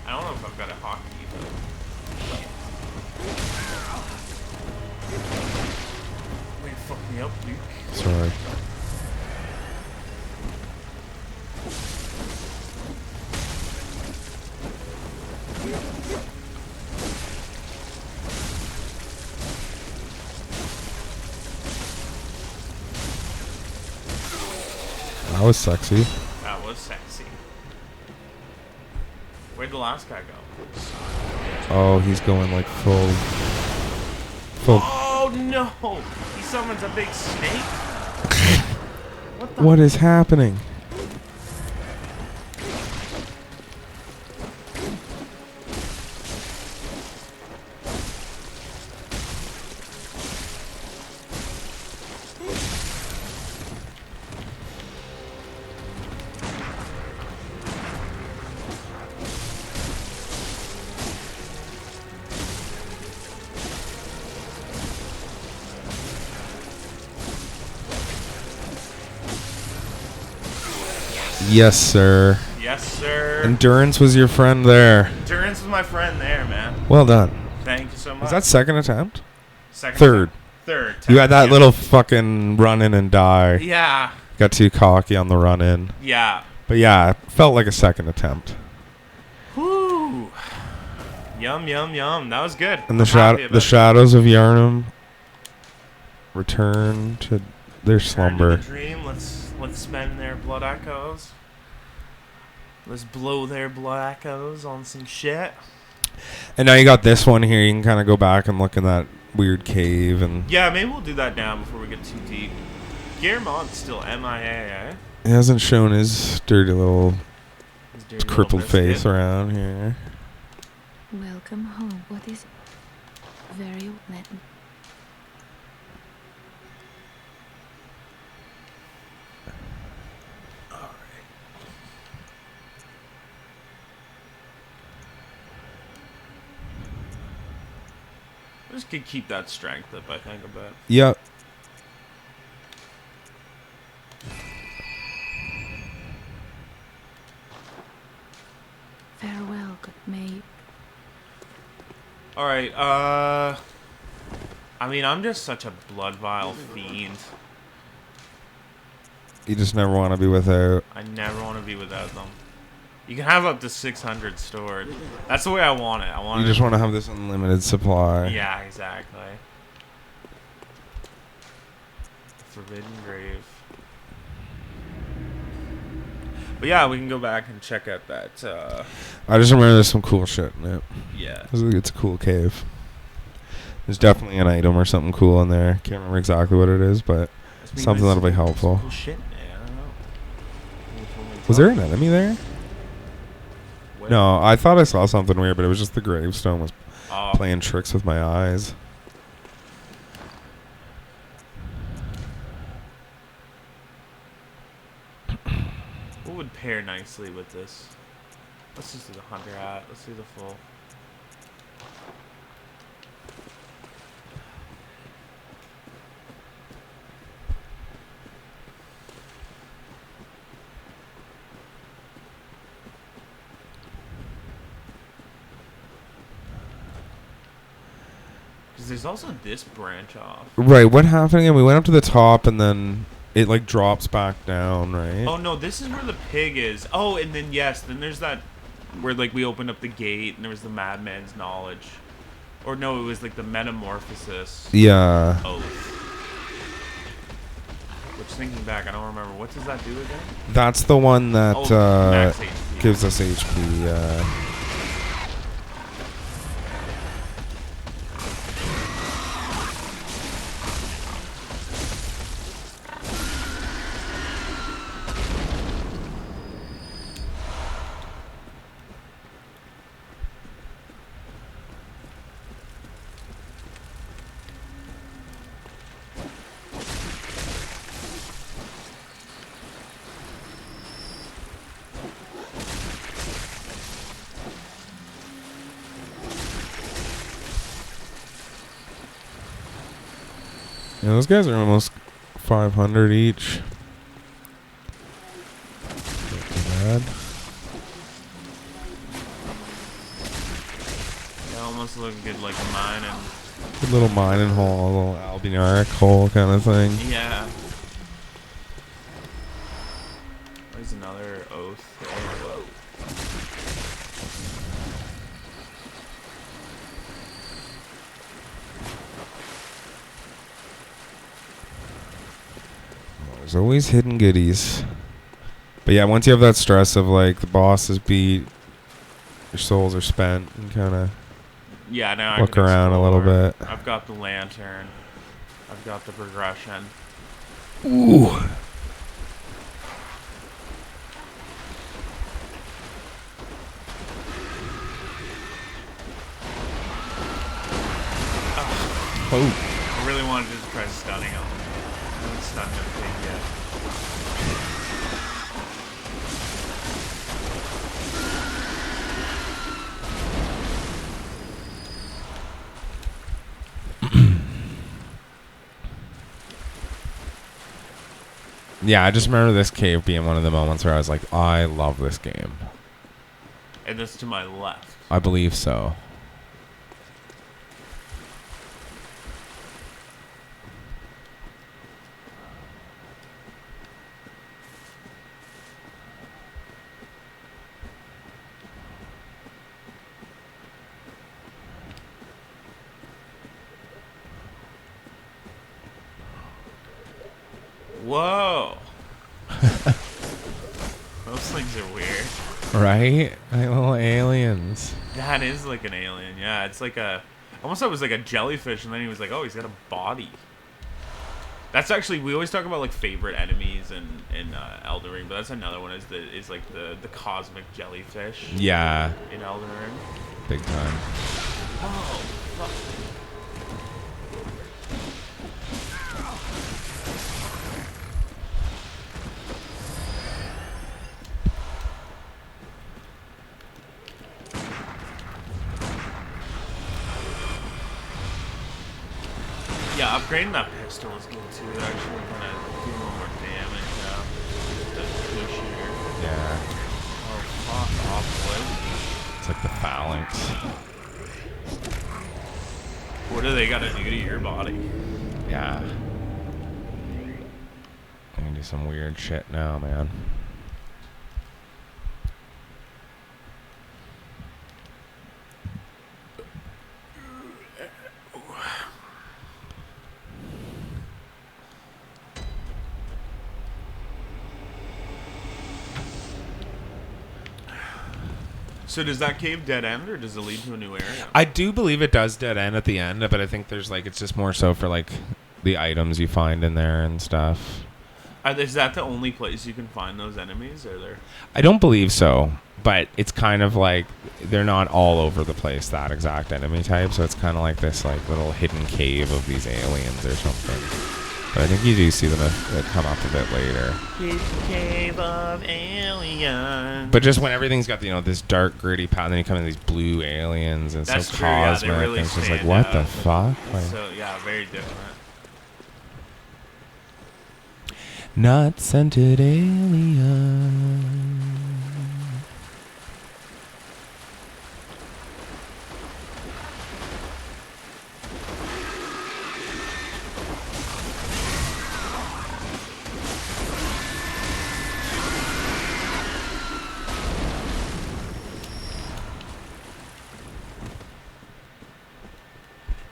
I don't know if I've got a hockey, but... Way to fuck me up, Luke. Sorry. That was sexy. That was sexy. Where'd the last guy go? Oh, he's going like full. Oh no! He summons a big snake? What the? What is happening? Yes, sir. Yes, sir. Endurance was your friend there. Endurance was my friend there, man. Well done. Thank you so much. Was that second attempt? Second Third. time? Third. You had that yeah. little fucking run in and die. Yeah. Got too cocky on the run in. Yeah. But yeah, it felt like a second attempt. Whoo. Yum, yum, yum. That was good. And the I'm happy about it. shadows of Yharnam return to their Return slumber. to the dream. Let's spend their blood echoes. Let's blow their blood echoes on some shit. And now you got this one here. You can kind of go back and look in that weird cave and Yeah, maybe we'll do that now before we get too deep. Guillermont's still MIA, eh? he hasn't shown his dirty little His dirty little crippled biscuit. face around here. Welcome home. What is it? Very let Just could keep that strength up, I think, a bit. Yep. All right. I mean, I'm just such a blood vial fiend. You just never want to be without. I never want to be without them. You can have up to 600 stored. That's the way I want it. I want You it. just want to have this unlimited supply. Yeah, exactly. Forbidden Grave. But yeah, we can go back and check out that. I just remember there's some cool shit in it. Yeah. It's a cool cave. There's definitely an item or something cool in there. Can't remember exactly what it is, but something that'll be helpful. Cool shit, man. I don't know. Was there an enemy there? Where? No, I thought I saw something weird, but it was just the gravestone was Oh. playing tricks with my eyes. What would pair nicely with this? Let's just do the hunter hat. Let's do the full. Because there's also this branch off. Right, what happened again? We went up to the top and then it like drops back down, right? Oh no, this is where the pig is. Oh, and then yes, then there's that where like we opened up the gate and there was the madman's knowledge. Or no, it was like the metamorphosis. Yeah. Oath. Which thinking back, I don't remember. What does that do again? That's the one that max HP. gives us HP, Yeah, those guys are almost 500 each. Not too bad. They almost look good like mine and Good little mining hole, a little albinaric hole kind of thing. yeah. There's another oath there. Whoa. There's always hidden goodies. But yeah, once you have that stress of like the boss is beat, your souls are spent, and kind of Yeah, now look I can around a little explore. bit. I've got the lantern. I've got the progression. Ooh. Oh. I really wanted to just try stunning him. I haven't stunned him big yet. Yeah, I just remember this cave being one of the moments where I was like, I love this game. And this to my left. I believe so. Whoa. Those things are weird. Right? Like little aliens. That is like an alien, yeah. It's like a... Almost thought it was like a jellyfish, and then he was like, oh, he's got a body. That's actually... We always talk about like favorite enemies in Elden Ring, but that's another one is like the cosmic jellyfish Yeah. in Elden Ring. Big time. Oh, fuck. Yeah, upgrading that pistol is good too. It actually kind of do a little more damage now. The two-shooter. Yeah. Oh, fuck off, boy. It's like the phalanx. What do they gotta do to your body? Yeah. I'm gonna do some weird shit now, man. So does that cave dead end, or does it lead to a new area? I do believe it does dead end at the end, but I think there's like, it's just more so for like the items you find in there and stuff. Is that the only place you can find those enemies? Or there? I don't believe so, but it's kind of like they're not all over the place, that exact enemy type, so it's kind of like this like little hidden cave of these aliens or something. But I think you do see them come up a bit later. Hidden cave of aliens. But just when everything's got, you know, this dark, gritty pattern, then you come in these blue aliens and That's so true, yeah, cosmic. they really and it's just like, stand what out. the fuck? Like, So yeah, very different. not scented alien.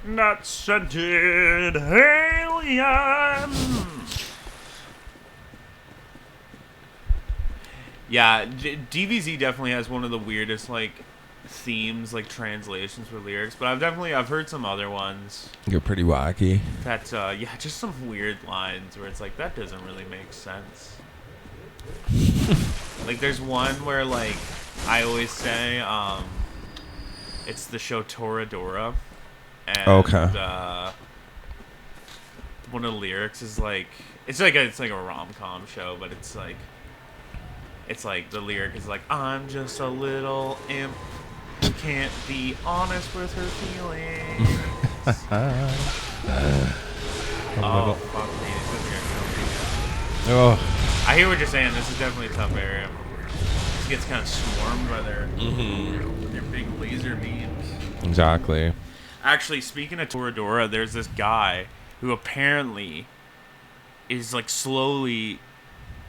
Not scented alien. Yeah, DBZ definitely has one of the weirdest like themes, like translations for lyrics. But I've heard some other ones You're pretty wacky. that yeah, just some weird lines where it's like that doesn't really make sense. Like there's one where like I always say it's the show Toradora. And, Okay. One of the lyrics is like it's like a rom-com show, but it's like the lyric is like, I'm just a little imp who can't be honest with her feelings. Oh fuck me, this is gonna kill me. Oh. I hear what you're saying. This is definitely a tough area. This gets kind of swarmed by their big laser beams. Exactly. Actually, speaking of Toradora, there's this guy who apparently is like slowly,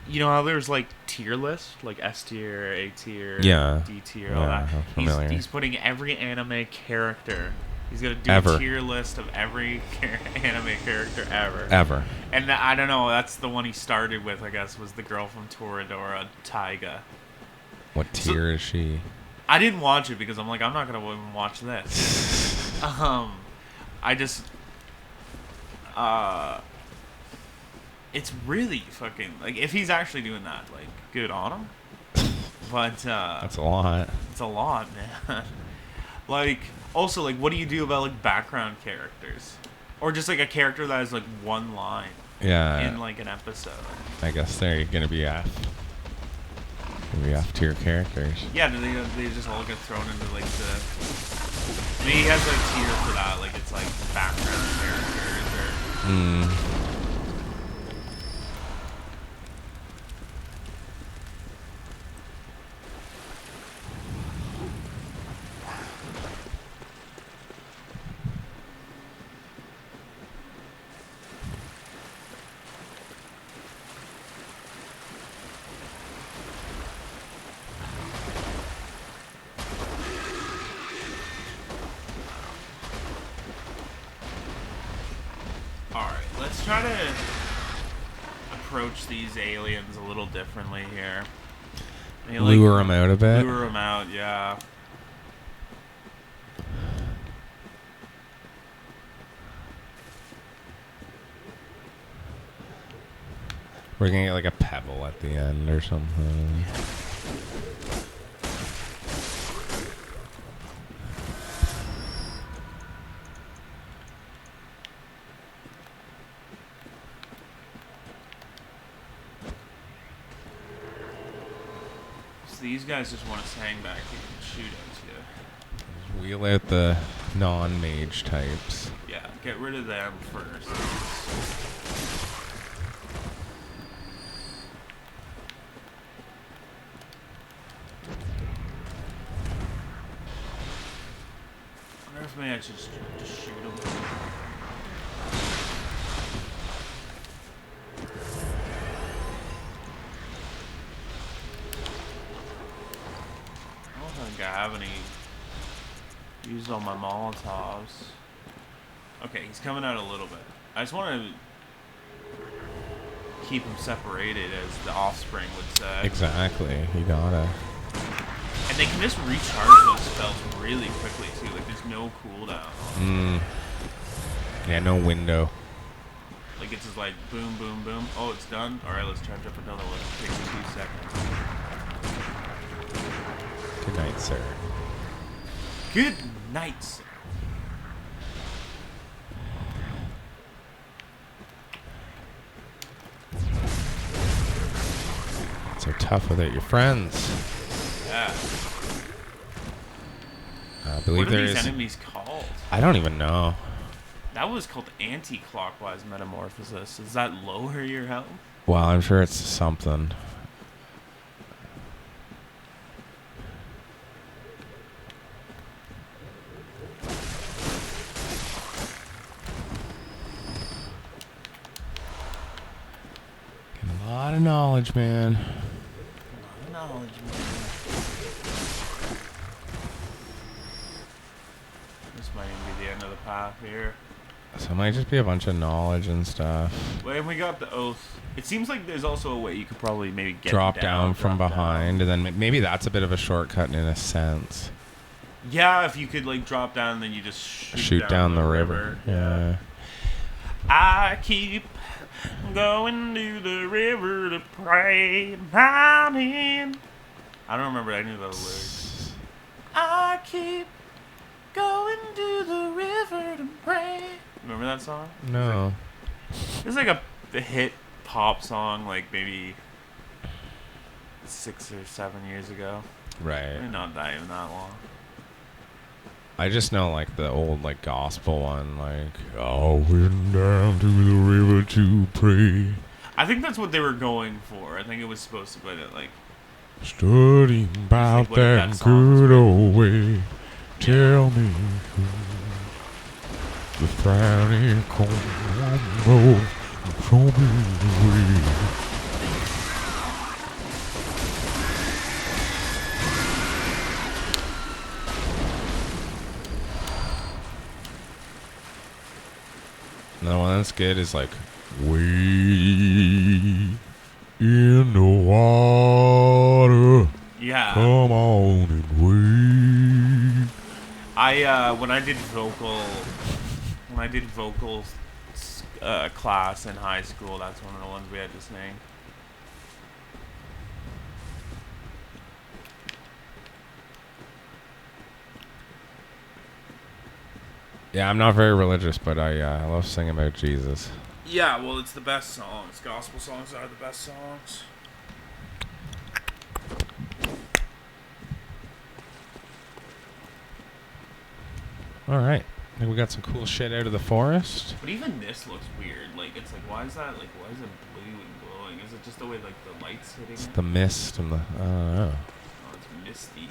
you know how there's like tier list, like S tier, A tier, Yeah. D tier, all Yeah, that. I'm familiar. He's putting every anime character. He's gonna do Ever. a tier list of every anime character ever. Ever. And I don't know. That's the one he started with. I guess was the girl from Toradora, Taiga. What tier is she? I didn't watch it because I'm like, I'm not gonna even watch this. I just, it's really fucking like if he's actually doing that, like, good on him. But That's a lot. it's a lot, man. Like, also, like, what do you do about like background characters, or just like a character that has like one line Yeah. in like an episode? I guess they're gonna be F. Gonna be F tier characters. Yeah, they just all get thrown into like the. Maybe he has a tier for that, like it's like background characters or. Alright, let's try to approach these aliens a little differently here. I mean, like, Lure them out a bit. lure them out, yeah. We're gonna get like a pebble at the end or something. So these guys just want us to hang back here and shoot at you. Wheel out the non-mage types. Yeah, get rid of them first. if maybe I should just shoot him. I don't think I have any. Used all my Molotovs. Okay, he's coming out a little bit. I just want to keep them separated, as the offspring would say. Exactly. You gotta. And they can just recharge those spells really quickly too. Like there's no cooldown. Yeah, no window. Like it's just like boom, boom, boom. Oh, it's done. All right, let's charge up another one. It takes 2 seconds. Good night, sir. Good night, sir. So tough without your friends. Yeah. I believe What there are these is. enemies called? I don't even know. That was called anti-clockwise metamorphosis. Does that lower your health? Well, I'm sure it's something. Getting a lot of knowledge, man. A lot of knowledge, man. This might even be the end of the path here. So it might just be a bunch of knowledge and stuff. When we got the oath, it seems like there's also a way you could probably maybe get Drop down from drop behind, down. and then maybe that's a bit of a shortcut in a sense. Yeah, if you could like drop down and then you just Shoot down the river. Yeah. I keep going to the river to pray down in. I don't remember any of those lyrics. I keep going to the river to pray. Remember that song? No. It's like a hit pop song, like maybe 6 or 7 years ago. Right. Maybe not that even that long. I just know like the old like gospel one, like I went down to the river to pray, I think that's what they were going for. I think it was supposed to be that like studying about what that that song was good old way. Tell me who the frowning corn show me the way. another one that's good is like Way in the water, yeah. come on and wade. When I did vocals class in high school, that's one of the ones we had to sing. yeah, I'm not very religious, but I love singing about Jesus. Yeah, well, it's the best songs. Gospel songs are the best songs. All right, I think we got some cool shit out of the forest. But even this looks weird. Like, it's like, why is it blue and glowing? Is it just the way, like, the light's hitting It's it? the mist and the I don't know. Oh, it's misty.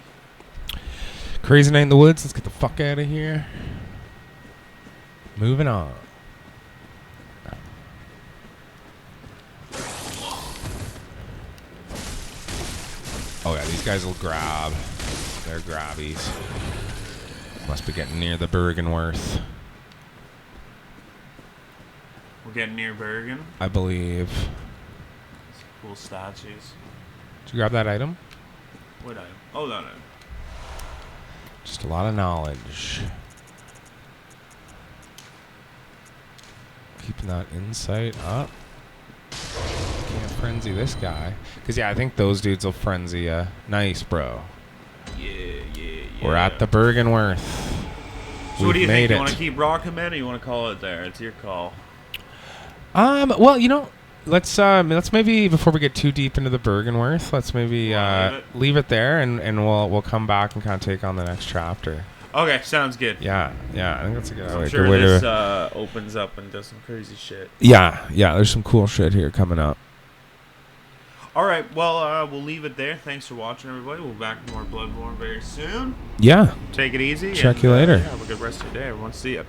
Crazy night in the woods. Let's get the fuck out of here. Moving on. Oh yeah, these guys will grab. They're grabbies. Must be getting near the Bergenworth, We're getting near Bergen. I believe. It's cool statues. Did you grab that item? What item? Oh, that item. Just a lot of knowledge. Keeping that insight up. Can't frenzy this guy. Because, yeah, I think those dudes will frenzy you. Nice, bro. Yeah. We're at the Bergenworth. So what do you think? Made You it. want to keep rocking, man, or you want to call it there? It's your call. Well, you know, let's maybe before we get too deep into the Bergenworth, let's maybe leave it there, and we'll come back and kind of take on the next chapter. Okay, sounds good. Yeah, I think that's a good, I'm good sure way this to. opens up and does some crazy shit. Yeah, there's some cool shit here coming up. All right, well, we'll leave it there. Thanks for watching, everybody. We'll be back with more Bloodborne very soon. Yeah. Take it easy. Check you later. Yeah, have a good rest of your day, everyone. See ya.